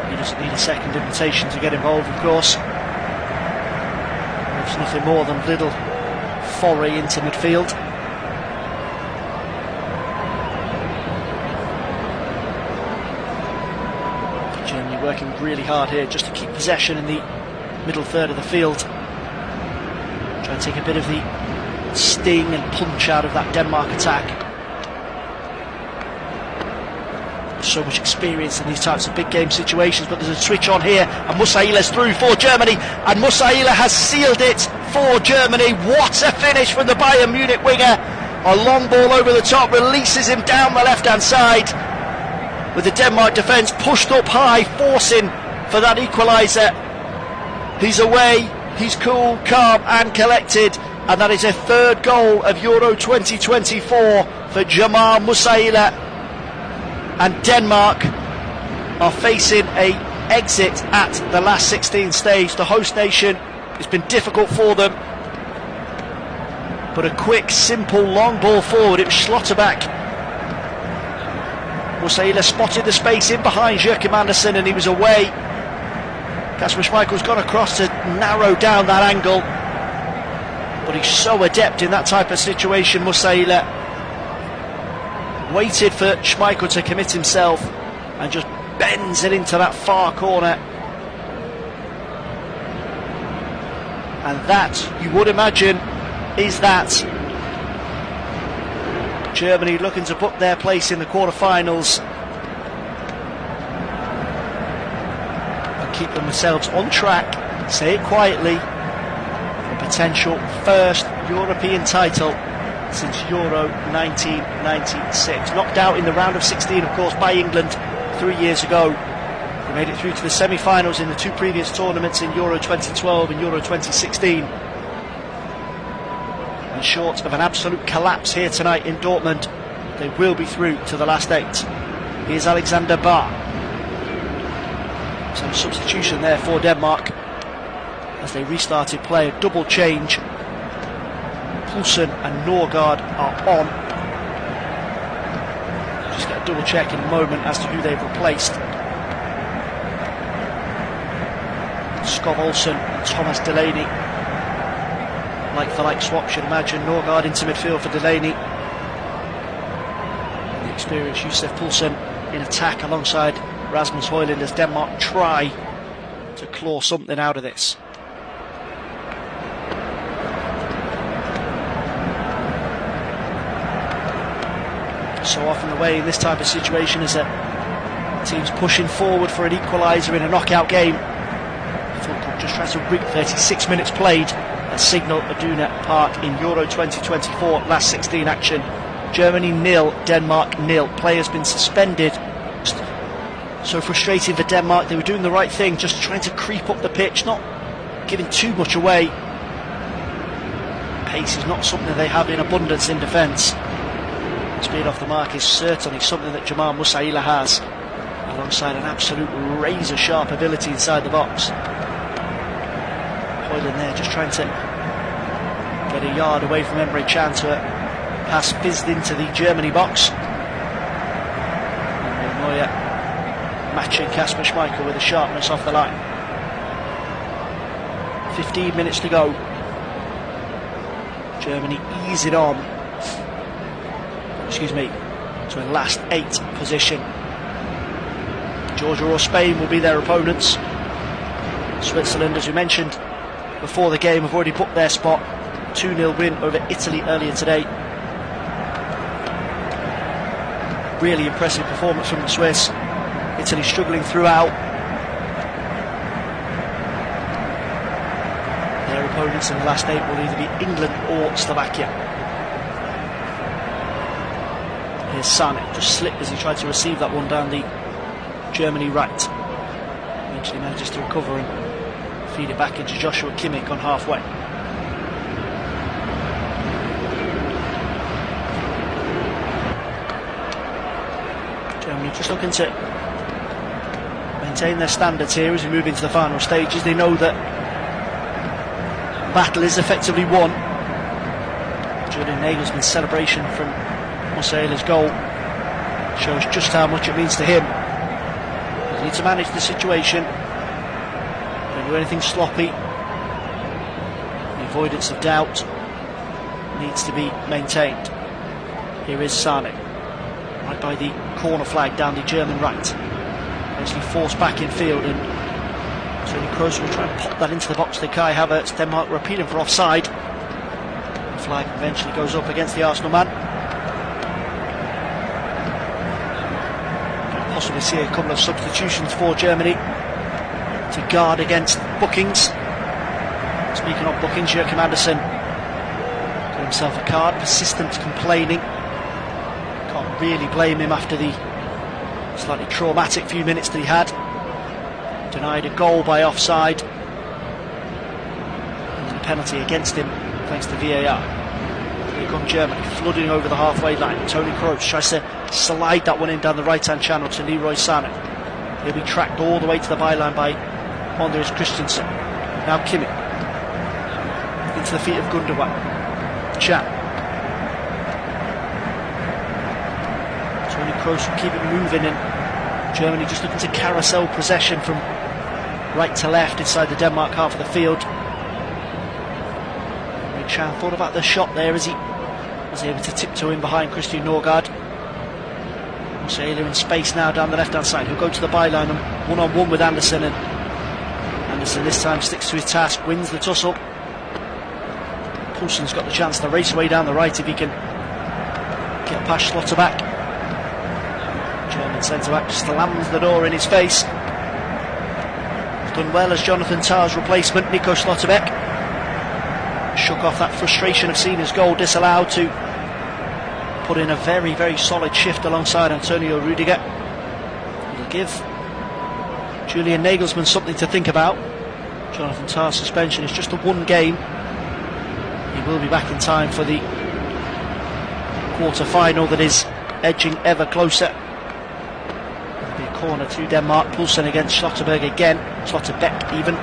He doesn't need a second invitation to get involved, of course. It's nothing more than a little foray into midfield. Germany working really hard here just to keep possession in the middle third of the field. Try and take a bit of the sting and punch out of that Denmark attack. So much experience in these types of big game situations, but there's a switch on here and Musiala's through for Germany, and Musiala has sealed it for Germany. What a finish from the Bayern Munich winger. A long ball over the top, releases him down the left hand side with the Denmark defence pushed up high, forcing for that equaliser. He's away, he's cool, calm and collected, and that is a third goal of Euro 2024 for Jamal Musiala. And Denmark are facing a exit at the last 16 stage. The host nation, it's been difficult for them, but a quick, simple, long ball forward. It was Schlotterbeck. Musiala spotted the space in behind Joachim Andersen and he was away. Kasper Schmeichel's gone across to narrow down that angle, but he's so adept in that type of situation, Musiala. Waited for Schmeichel to commit himself and just bends it into that far corner. And that, you would imagine, is that. Germany looking to book their place in the quarter-finals and keep themselves on track, say it quietly, for a potential first European title since Euro 1996. Knocked out in the round of 16, of course, by England 3 years ago. The made it through to the semi-finals in the two previous tournaments in Euro 2012 and Euro 2016. And short of an absolute collapse here tonight in Dortmund, they will be through to the last 8. Here's Alexander Bar. Some substitution there for Denmark as they restarted play, a double change. Poulsen and Norgard are on. Just get a double check in a moment as to who they've replaced. Skov Olsen and Thomas Delaney. Like for like swap, should imagine. Norgard into midfield for Delaney. The experienced Josef Poulsen in attack alongside Rasmus Højlund as Denmark try to claw something out of this. So often the way in this type of situation is that teams pushing forward for an equaliser in a knockout game. Football just tries to rig 36 minutes played at Signal Iduna Park in Euro 2024 last 16 action. Germany 0, Denmark 0. Players been suspended. So frustrating for Denmark. They were doing the right thing, just trying to creep up the pitch, not giving too much away. Pace is not something they have in abundance in defence. Speed off the mark is certainly something that Jamal Musiala has, alongside an absolute razor-sharp ability inside the box. Højlund there just trying to get a yard away from Emre Can to a pass fizzed into the Germany box. And Neuer matching Kasper Schmeichel with a sharpness off the line. 15 minutes to go. Germany easing on, to a last 8 position. Georgia or Spain will be their opponents. Switzerland, as we mentioned before the game, have already booked their spot. 2-0 win over Italy earlier today. Really impressive performance from the Swiss. Italy struggling throughout. Their opponents in the last 8 will either be England or Slovakia. Here's Sane, just slipped as he tried to receive that one down the Germany right. Eventually manages to recover and feed it back into Joshua Kimmich on halfway. Germany just looking to maintain their standards here as we move into the final stages. They know that battle is effectively won. Julian Nagelsmann's celebration from Musiala's goal shows just how much it means to him. They need to manage the situation. Don't do anything sloppy. The avoidance of doubt needs to be maintained. Here is Sane, right by the corner flag down the German right. Eventually forced back in field, and Toni Kroos will try and pop that into the box to Kai Havertz. Denmark were appealing for offside. The flag eventually goes up against the Arsenal man. Possibly see a couple of substitutions for Germany to guard against bookings. Speaking of bookings, Joachim Andersen got himself a card. Persistent complaining. Can't really blame him after the slightly traumatic few minutes that he had. Denied a goal by offside, and then a penalty against him thanks to VAR. Here come Germany, flooding over the halfway line. Toni Kroos tries to slide that one in down the right-hand channel to Leroy Sané. He'll be tracked all the way to the byline by Anders Christensen. Now Kimmich into the feet of Gundogan. Can. Toni Kroos will keep it moving, and Germany just looking to carousel possession from right to left inside the Denmark half of the field. Can thought about the shot there as he was able to tiptoe in behind Christian Norgard. Musiala in space now down the left-hand side. He'll go to the byline and one-on-one with Andersen, and Andersen this time sticks to his task, wins the tussle. Poulsen's got the chance to race away down the right if he can get past Schlotterbeck. German centre-back slams the door in his face. He's done well as Jonathan Tah's replacement, Nico Schlotterbeck. Shook off that frustration of seeing his goal disallowed to put in a very, very solid shift alongside Antonio Rudiger. It'll give Julian Nagelsmann something to think about. Jonathan Tah's suspension is just the one game. He will be back in time for the quarter-final that is edging ever closer. There'll be a corner to Denmark. Poulsen against Slotterberg again. Slotterbeck even.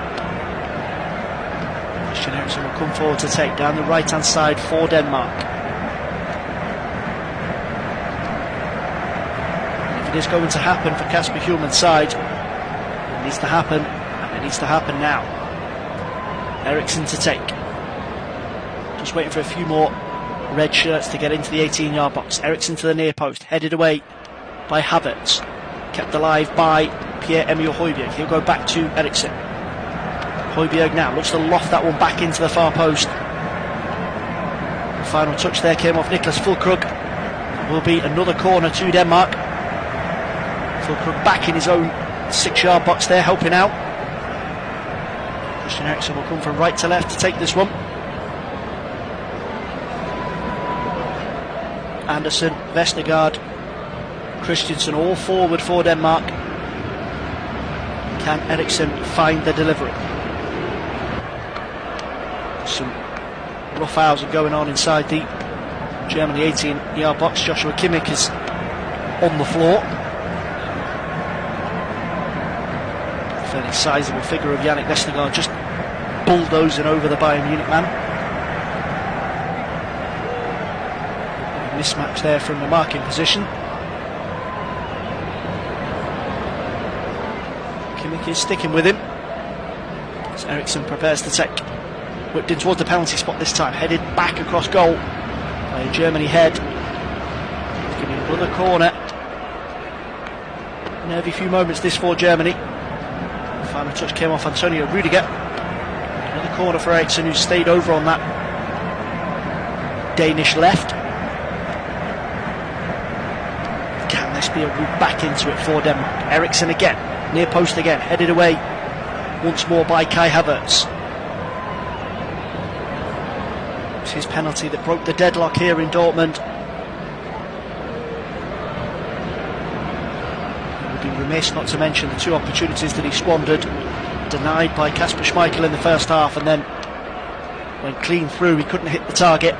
Christian Eriksen will come forward to take down the right-hand side for Denmark. And if it is going to happen for Kasper Hjulmand's side, it needs to happen, and it needs to happen now. Eriksen to take. Just waiting for a few more red shirts to get into the 18-yard box. Eriksen to the near post, headed away by Havertz. Kept alive by Pierre-Emile Højbjerg. He'll go back to Eriksen. Højbjerg now looks to loft that one back into the far post. The final touch there came off Niklas Füllkrug. It will be another corner to Denmark. Füllkrug back in his own 6-yard box there, helping out. Christian Eriksen will come from right to left to take this one. Andersen, Vestergaard, Christensen all forward for Denmark. Can Eriksen find the delivery? Some roughhousing going on inside the Germany 18-yard box. Joshua Kimmich is on the floor. A fairly sizable figure of Yannick Vestergaard just bulldozing over the Bayern Munich man. Mismatch there from the marking position. Kimmich is sticking with him as Eriksen prepares to take. Whipped in towards the penalty spot this time, headed back across goal by a Germany head. Giving another corner. Nervy few moments this for Germany. The final touch came off Antonio Rudiger. Another corner for Eriksen, who stayed over on that Danish left. Can this be a route back into it for Denmark? Eriksen again, near post again, headed away once more by Kai Havertz. His penalty that broke the deadlock here in Dortmund. He would be remiss not to mention the two opportunities that he squandered, denied by Kasper Schmeichel in the first half, and then went clean through. He couldn't hit the target.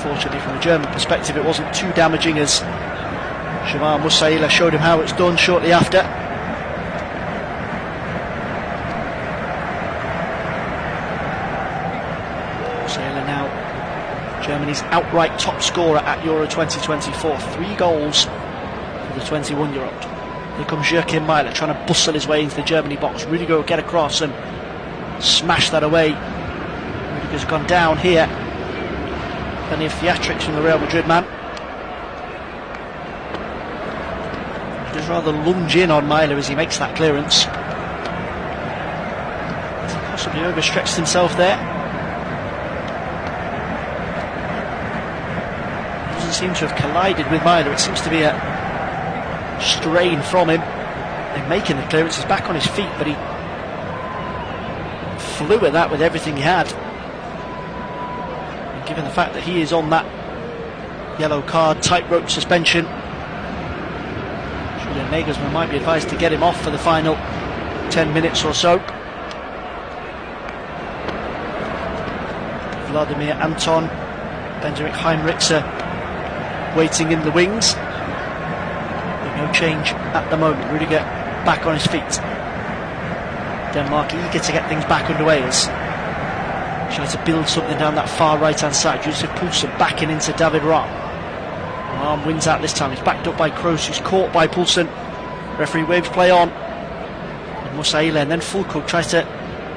Fortunately, from a German perspective, it wasn't too damaging, as Jamal Musiala showed him how it's done shortly after. Germany's outright top scorer at Euro 2024. 3 goals for the 21-year-old. Here comes Joachim Mæhle trying to bustle his way into the Germany box. Rudiger will get across and smash that away. Rudiger's gone down here. Plenty of theatrics from the Real Madrid man. He does rather lunge in on Mæhle as he makes that clearance. He's possibly overstretched himself there. Seem to have collided with Mæhle. It seems to be a strain from him in making the clearance. He's back on his feet, but he flew at that with everything he had. And given the fact that he is on that yellow card tightrope suspension, Julian Nagelsmann might be advised to get him off for the final 10 minutes or so. Vladimir Anton, Benjamin Heinrichs waiting in the wings. But no change at the moment. Rudiger back on his feet. Denmark eager to get things back underway as trying to build something down that far right hand side. Josef Poulsen backing into David Rahm. Rahm wins out this time. He's backed up by Kroos, who's caught by Poulsen. Referee waves play on. And Musiala, and then Füllkrug tries to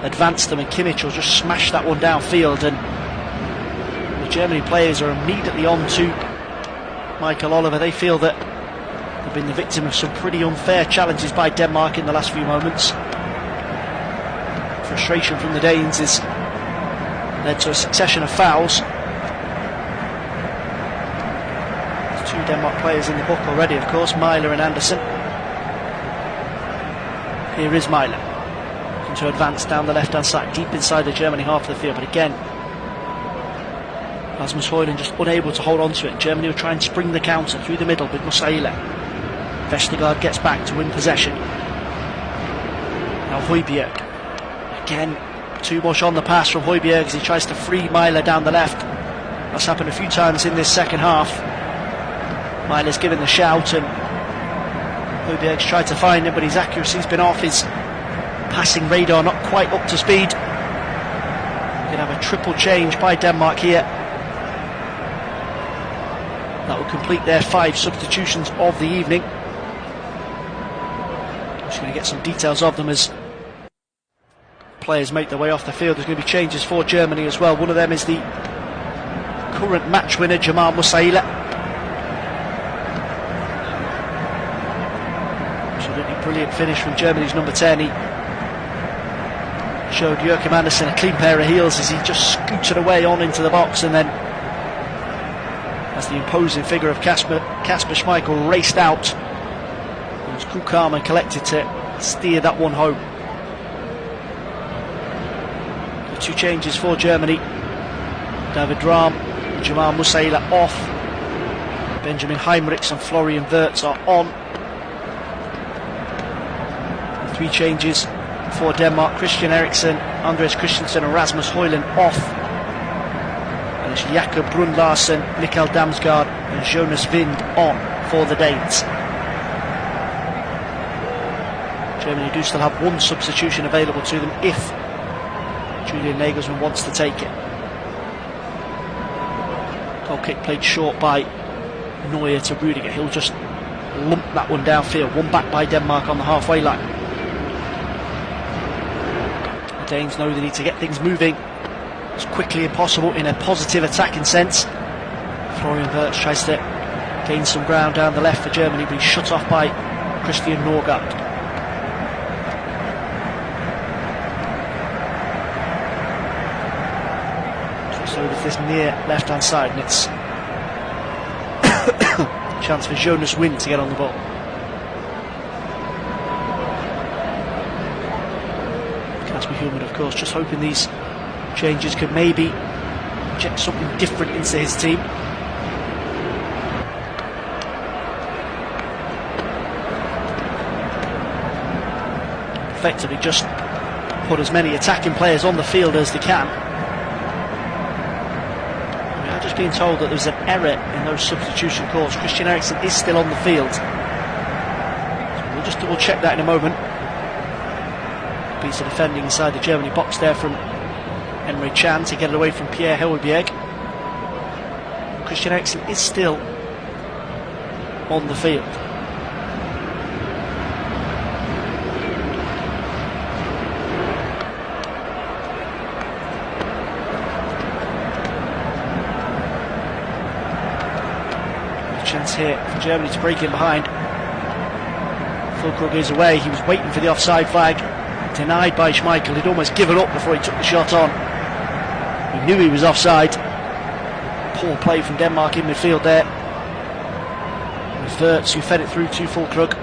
advance them, and Kimmich will just smash that one downfield, and the Germany players are immediately on to Michael Oliver. They feel that they've been the victim of some pretty unfair challenges by Denmark in the last few moments. Frustration from the Danes has led to a succession of fouls. There's 2 Denmark players in the book already, of course, Mæhle and Andersen. Here is Mæhle, looking to advance down the left-hand side, deep inside the Germany half of the field, but again Rasmus Højlund just unable to hold on to it. Germany will try and spring the counter through the middle with Musiala. Vestergaard gets back to win possession. Now Højbjerg. Again, too much on the pass from Højbjerg as he tries to free Myler down the left. That's happened a few times in this second half. Myler's given the shout and Højbjerg's tried to find him, but his accuracy's been off. His passing radar not quite up to speed. We're going to have a triple change by Denmark here. That will complete their 5 substitutions of the evening. I'm just going to get some details of them as players make their way off the field. There's going to be changes for Germany as well. One of them is the current match winner, Jamal Musiala. Absolutely brilliant finish from Germany's number 10. He showed Joachim Andersen a clean pair of heels as he just scooted away on into the box, and then as the imposing figure of Kasper Schmeichel raced out, he was cool, calm and collected to steer that one home. The 2 changes for Germany. David Rahm and Jamal Musiala off. Benjamin Heinrichs and Florian Wirtz are on. The 3 changes for Denmark: Christian Eriksen, Andreas Christensen and Rasmus Højlund off. And it's Jakob Brun Larsen, Mikael Damsgaard and Jonas Wind on for the Danes. Germany do still have 1 substitution available to them if Julian Nagelsmann wants to take it. Goal kick played short by Neuer to Rudiger. He'll just lump that one downfield. 1 back by Denmark on the halfway line. The Danes know they need to get things moving as quickly as possible in a positive attacking sense. Florian Wirtz tries to gain some ground down the left for Germany, but he's shut off by Christian Norgard. So with this near left hand side, and it's a chance for Jonas Wind to get on the ball. Kasper Hjulmand, of course, just hoping these changes could maybe inject something different into his team. Effectively just put as many attacking players on the field as they can. We are just being told that there's an error in those substitution calls. Christian Eriksen is still on the field, so we'll just double check that in a moment. Piece of defending inside the Germany box there from Emre Can to get it away from Pierre Højbjerg. Christian Eriksen is still on the field. Chance here for Germany to break in behind. Füllkrug is away. He was waiting for the offside flag. Denied by Schmeichel. He'd almost given up before he took the shot on. He knew he was offside. Poor play from Denmark in midfield there. With Wirtz, who fed it through to Füllkrug.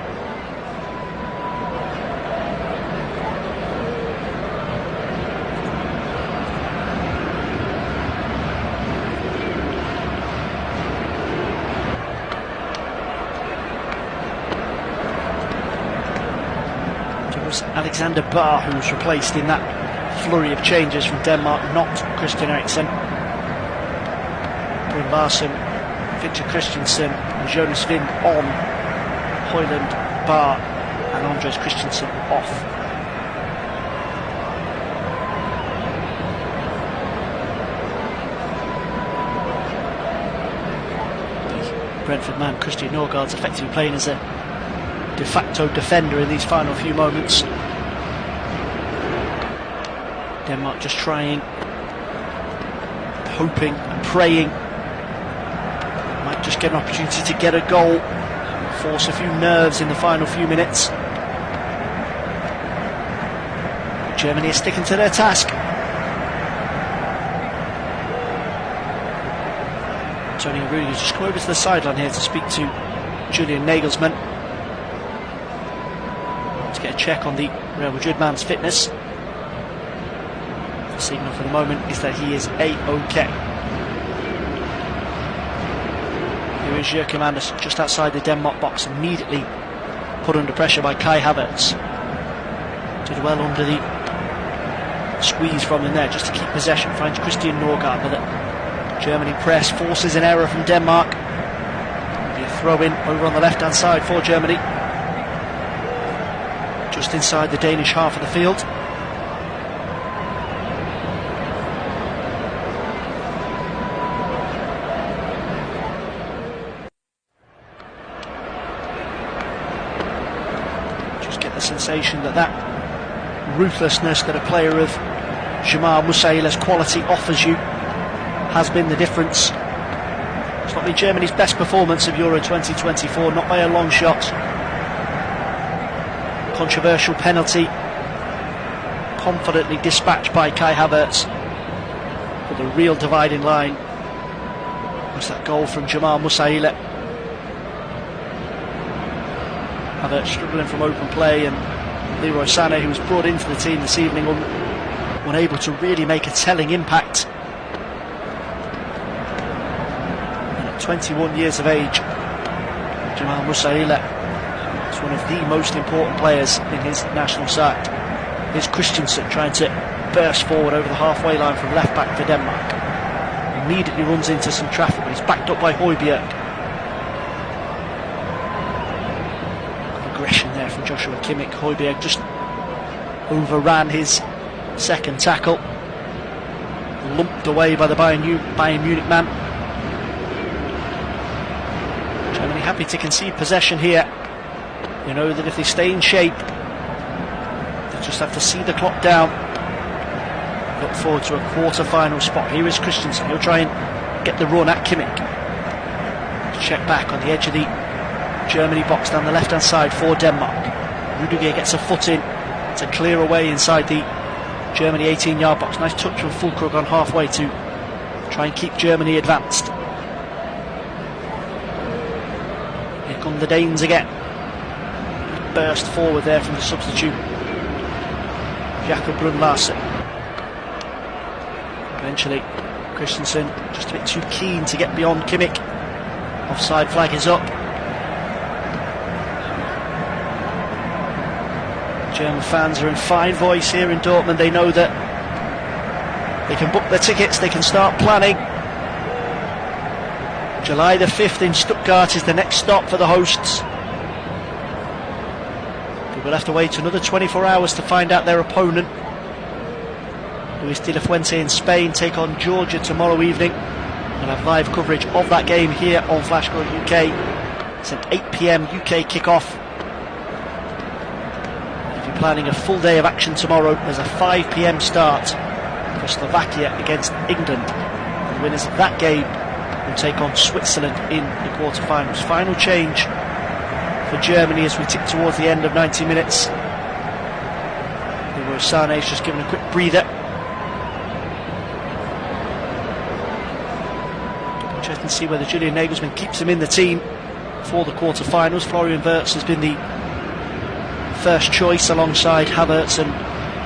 Alexander Barr, who was replaced in that flurry of changes from Denmark, not Christian Eriksen. Brun Larsen, Victor Christensen and Jonas Wind on. Højlund, Barr and Andreas Christensen off. The Brentford man Christian Norgard's effectively playing as a de facto defender in these final few moments. Denmark just trying, hoping and praying. Might just get an opportunity to get a goal, force a few nerves in the final few minutes. Germany is sticking to their task. Tony and Rudiger just come over to the sideline here to speak to Julian Nagelsmann to get a check on the Real Madrid man's fitness. The signal for the moment is that he is A-OK. Here is Joachim Andersen just outside the Denmark box, immediately put under pressure by Kai Havertz. Did well under the squeeze from him there, just to keep possession. Finds Christian Norgard, but Germany press, forces an error from Denmark. Be a throw-in over on the left-hand side for Germany. Just inside the Danish half of the field. Just get the sensation that ruthlessness that a player of Jamal Musiala's quality offers you has been the difference. It's not been Germany's best performance of Euro 2024, not by a long shot. Controversial penalty, confidently dispatched by Kai Havertz. But the real dividing line was that goal from Jamal Musiala. Havertz struggling from open play, and Leroy Sané, who was brought into the team this evening, unable to really make a telling impact. And at 21 years of age, Jamal Musiala is one of the most important players in his national side. Here's Christensen trying to burst forward over the halfway line from left back for Denmark. Immediately runs into some traffic, but he's backed up by Højbjerg. Aggression there from Joshua Kimmich. Højbjerg just overran his second tackle, lumped away by the Bayern Munich man. Germany happy to concede possession here. You know that if they stay in shape, they just have to see the clock down. Look forward to a quarter-final spot. Here is Christensen. He'll try and get the run at Kimmich. Check back on the edge of the Germany box down the left-hand side for Denmark. Rudiger gets a foot in to clear away inside the Germany 18-yard box. Nice touch from Füllkrug on halfway to try and keep Germany advanced. Here come the Danes again. Burst forward there from the substitute Jakob Brun Larsen. Eventually Christensen just a bit too keen to get beyond Kimmich. Offside flag is up. German fans are in fine voice here in Dortmund. They know that they can book their tickets, they can start planning. July the 5th in Stuttgart is the next stop for the hosts. We'll have to wait another 24 hours to find out their opponent. Luis de la Fuente in Spain take on Georgia tomorrow evening. We'll have live coverage of that game here on Flash Score UK. It's an 8 PM UK kickoff. If you're planning a full day of action tomorrow, there's a 5 PM start for Slovakia against England. The winners of that game will take on Switzerland in the quarterfinals. Final change for Germany as we tick towards the end of 90 minutes. Leroy Sané's just given a quick breather. Interesting to see whether Julian Nagelsmann keeps him in the team for the quarterfinals. Florian Wirtz has been the first choice alongside Havertz and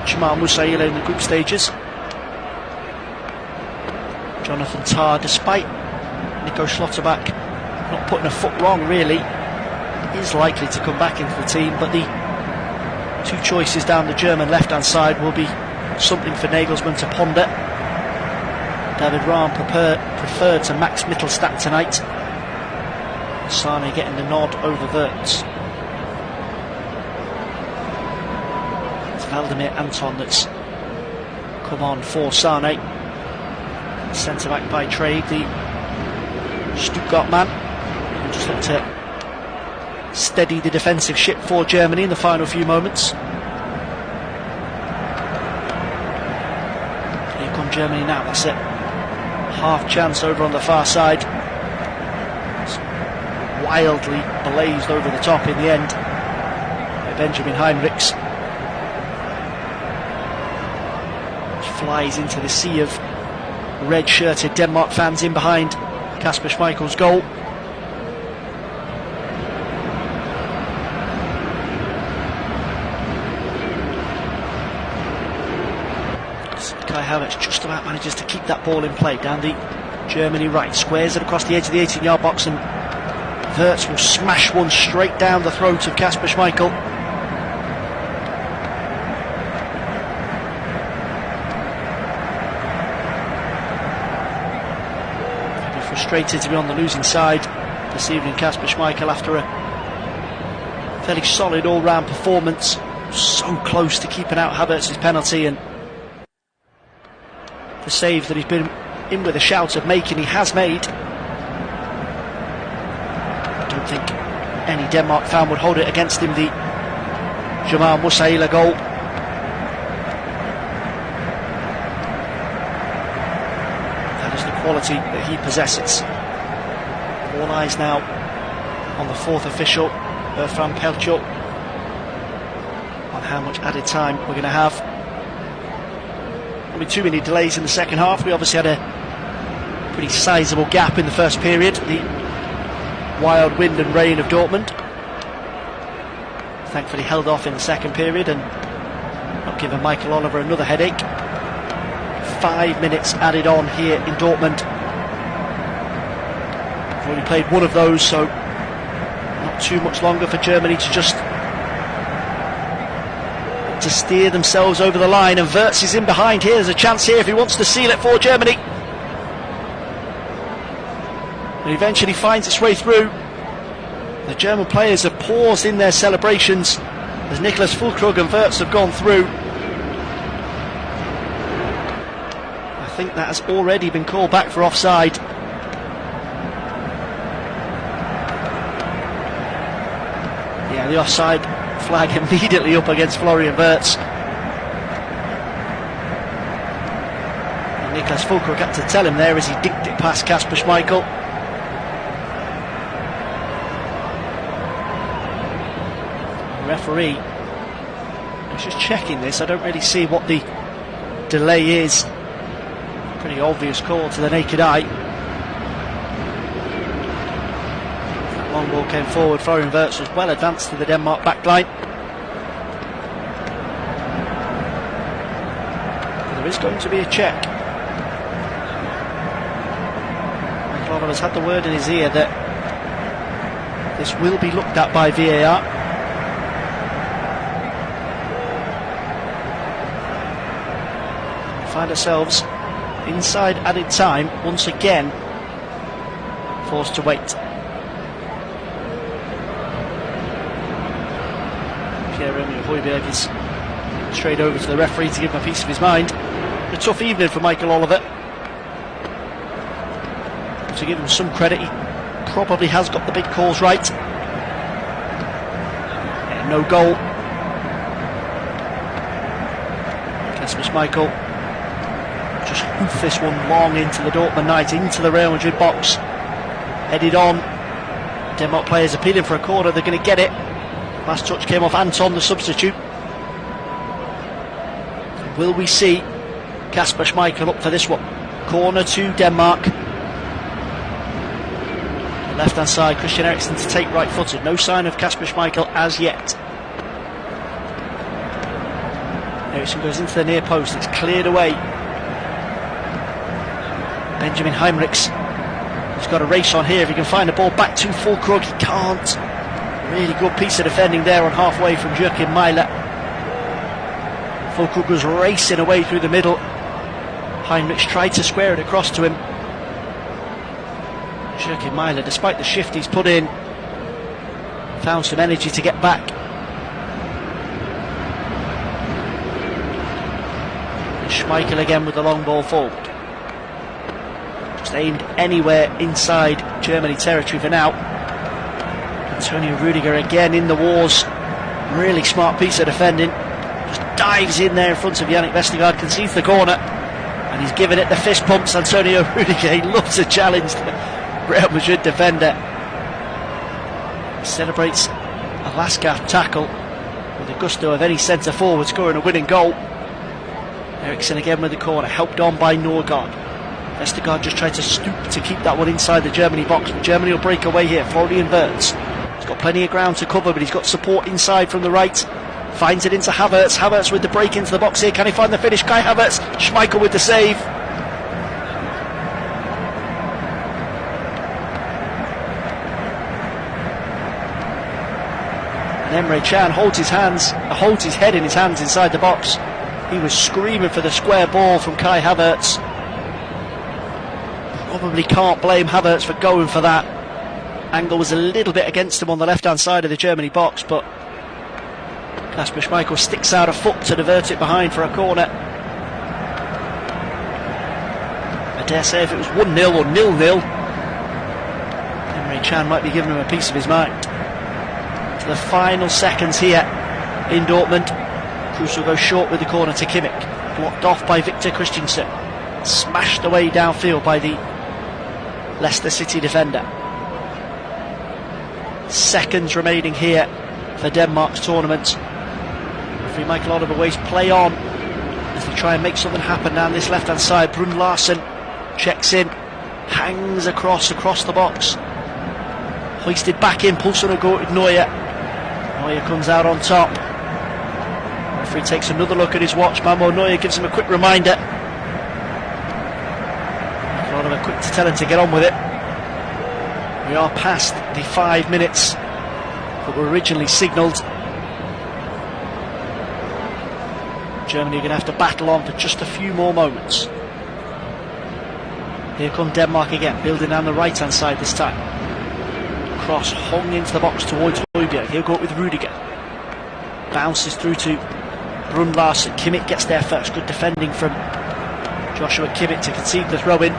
Jamal Musiala in the group stages. Jonathan Tah, despite Nico Schlotterbeck not putting a foot wrong really, is likely to come back into the team, but the two choices down the German left-hand side will be something for Nagelsmann to ponder. David Rahm preferred to Max Mittelstadt tonight. Sané getting the nod over Wirtz. It's Valdemir Anton that's come on for Sané. Centre-back by trade, the Stuttgart man, who just looked to steady the defensive ship for Germany in the final few moments. Here come Germany now, that's it. Half chance over on the far side. It's wildly blazed over the top in the end by Benjamin Heinrichs. Which flies into the sea of red-shirted Denmark fans in behind Kasper Schmeichel's goal. Kai Havertz just about manages to keep that ball in play down the Germany right, squares it across the edge of the 18-yard box and Wirtz will smash one straight down the throat of Kasper Schmeichel. He'll be frustrated to be on the losing side this evening, Kasper Schmeichel, after a fairly solid all-round performance. So close to keeping out Havertz's penalty, and the save that he's been in with a shout of making, he has made. I don't think any Denmark fan would hold it against him, the Jamal Musiala goal. That is the quality that he possesses. All eyes now on the fourth official, Bertrand Peltiot, on how much added time we're going to have. Too many delays in the second half. We obviously had a pretty sizable gap in the first period. The wild wind and rain of Dortmund thankfully held off in the second period and not given Michael Oliver another headache. 5 minutes added on here in Dortmund. We've only played one of those, so not too much longer for Germany to just steer themselves over the line, and Wirtz is in behind here. There's a chance here if he wants to seal it for Germany. And eventually finds its way through. The German players have paused in their celebrations as Niklas Füllkrug and Wirtz have gone through. I think that has already been called back for offside. Yeah, the offside flag immediately up against Florian Wirtz. And Niklas Füllkrug had to tell him there as he dinked it past Kasper Schmeichel. The referee is just checking this. I don't really see what the delay is. Pretty obvious call to the naked eye. Long ball came forward. Florian Wirtz was well advanced to the Denmark back line. There is going to be a check. Michael Oliver's had the word in his ear that this will be looked at by VAR. We find ourselves inside added time, once again forced to wait. Pierre-Emile Højbjerg is straight over to the referee to give him a piece of his mind. A tough evening for Michael Oliver. To give him some credit, he probably has got the big calls right. And no goal. Kasper Schmeichel just hoofed this one long into the Dortmund night, into the Real Madrid box. Headed on. Denmark players appealing for a corner, they're going to get it. Last touch came off Anton, the substitute. Will we see Kasper Schmeichel up for this one? Corner to Denmark. Left hand side, Christian Eriksen to take right footed. No sign of Kasper Schmeichel as yet. Eriksen goes into the near post, it's cleared away. Benjamin Heinrichs, he's got a race on here if he can find the ball back to Füllkrug. He can't. Really good piece of defending there on halfway from Joachim Mailer. Füllkrug was racing away through the middle. Heinrichs tried to square it across to him. Joachim Mailer, despite the shift he's put in, found some energy to get back. And Schmeichel again with the long ball forward. Just aimed anywhere inside Germany territory for now. Antonio Rudiger again in the wars. Really smart piece of defending. Just dives in there in front of Yannick Vestergaard, concedes the corner, and he's giving it the fist pumps. Antonio Rudiger, he loves to challenge the Real Madrid defender. He celebrates a last gap tackle with the gusto of any centre forward scoring a winning goal. Eriksen again with the corner, helped on by Norgard. Vestergaard just tried to stoop to keep that one inside the Germany box, but Germany will break away here. Florian Wirtz, he's got plenty of ground to cover, but he's got support inside from the right. Finds it into Havertz. Havertz with the break into the box here. Can he find the finish? Kai Havertz. Schmeichel with the save. And Emre Can holds his head in his hands inside the box. He was screaming for the square ball from Kai Havertz. Probably can't blame Havertz for going for that. Angle was a little bit against him on the left-hand side of the Germany box, but Kasper Schmeichel sticks out a foot to divert it behind for a corner. I dare say if it was 1-0 or 0-0, Emre Can might be giving him a piece of his mind. To the final seconds here in Dortmund. Kroos will go short with the corner to Kimmich. Blocked off by Victor Christensen. Smashed away downfield by the Leicester City defender. Seconds remaining here for Denmark's tournament. Referee Michael Oliver waits play on as they try and make something happen down this left hand side. Brun Larsen checks in, hangs across the box, hoisted back in. Poulsen will go with Neuer. Neuer comes out on top. Referee takes another look at his watch. Manuel Neuer gives him a quick reminder. Michael Oliver quick to tell him to get on with it. We are past the 5 minutes that were originally signalled. Germany are going to have to battle on for just a few more moments. Here come Denmark again, building down the right hand side this time. Cross hung into the box towards Højbjerg. He'll go up with Rudiger. Bounces through to Brun Larsen. Kimmich gets there first. Good defending from Joshua Kimmich to concede the throw in.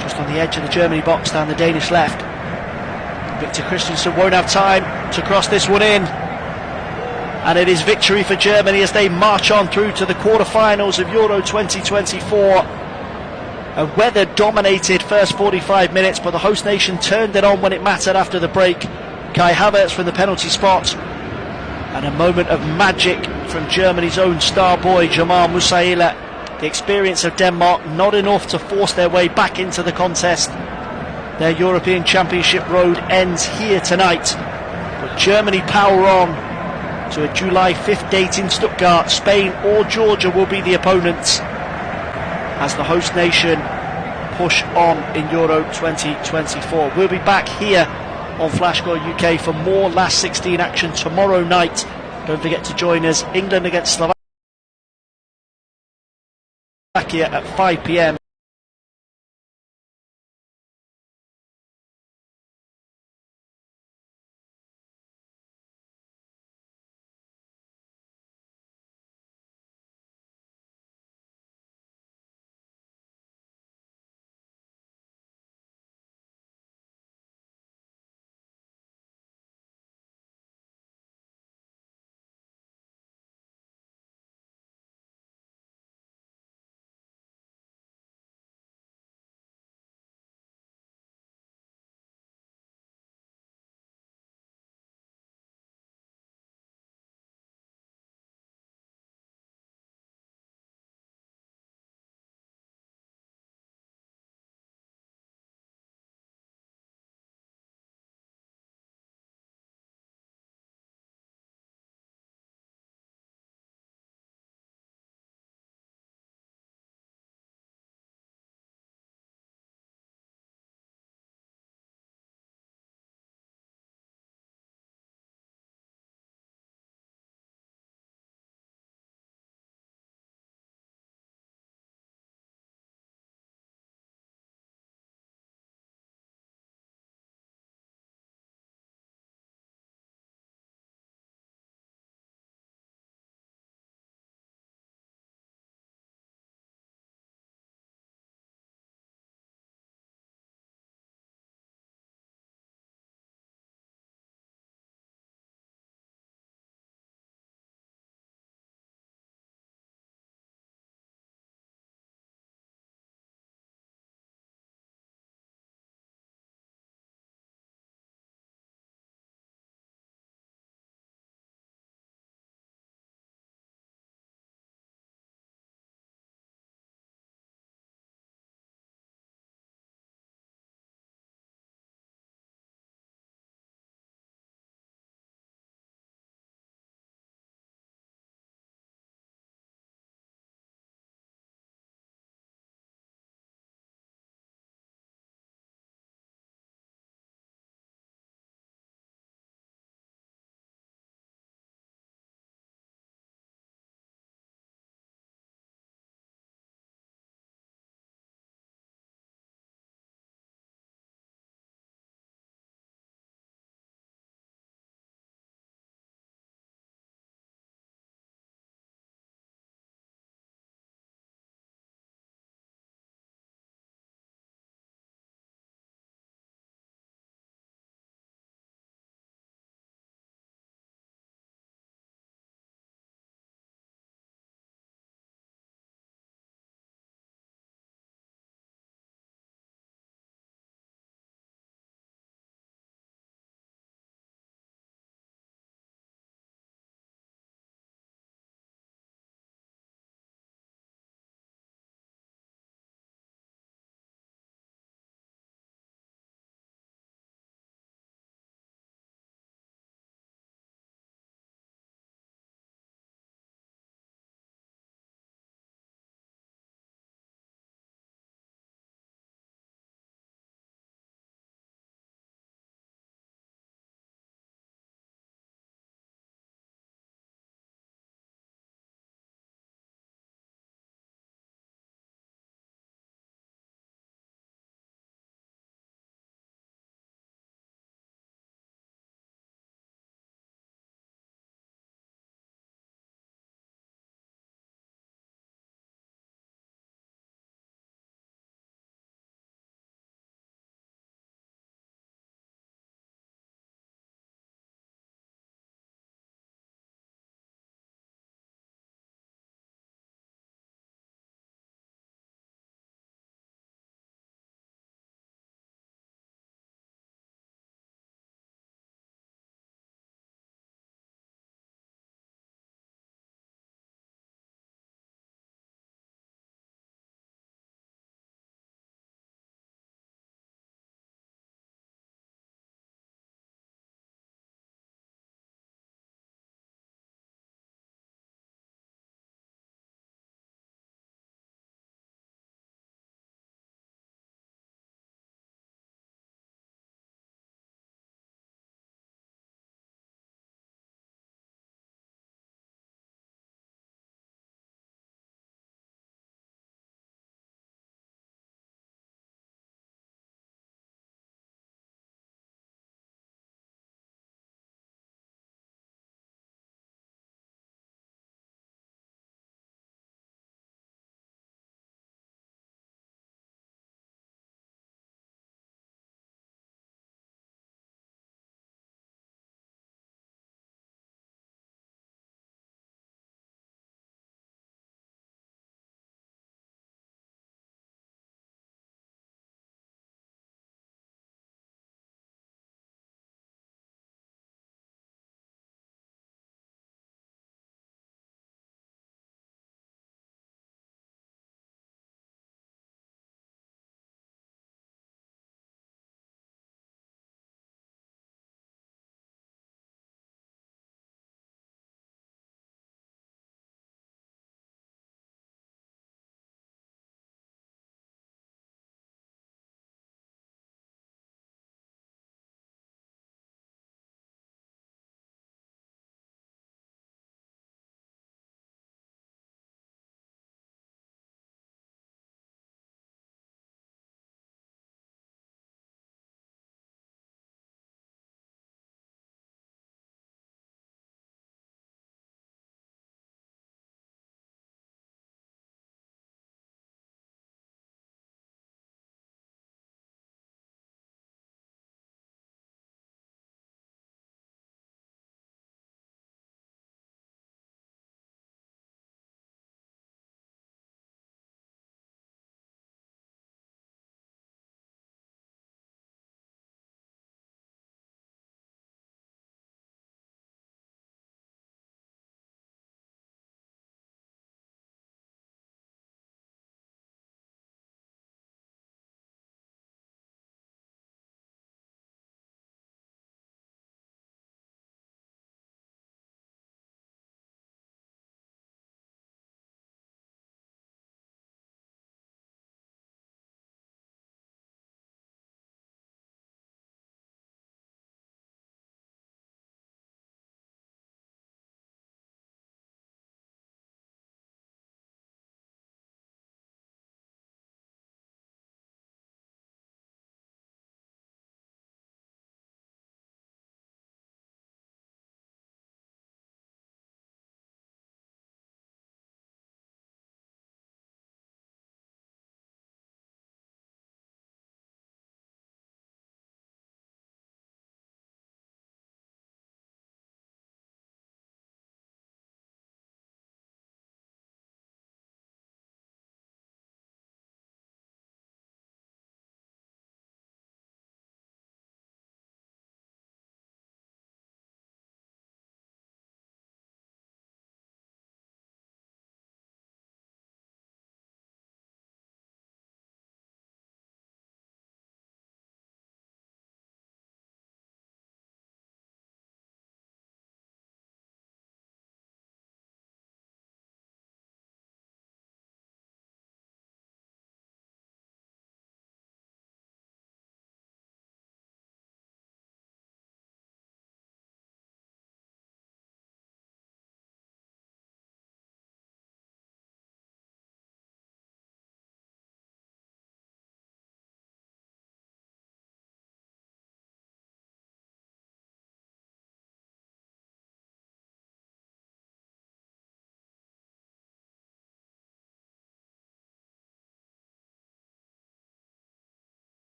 Just on the edge of the Germany box down the Danish left. Victor Christensen won't have time to cross this one in. And it is victory for Germany as they march on through to the quarter-finals of Euro 2024. A weather-dominated first 45 minutes, but the host nation turned it on when it mattered after the break. Kai Havertz from the penalty spot. And a moment of magic from Germany's own star boy, Jamal Musiala. The experience of Denmark not enough to force their way back into the contest. Their European Championship road ends here tonight. But Germany power on to a July 5th date in Stuttgart. Spain or Georgia will be the opponents as the host nation push on in Euro 2024. We'll be back here on Flashcore UK for more last 16 action tomorrow night. Don't forget to join us. England against Slovakia at 5 p.m.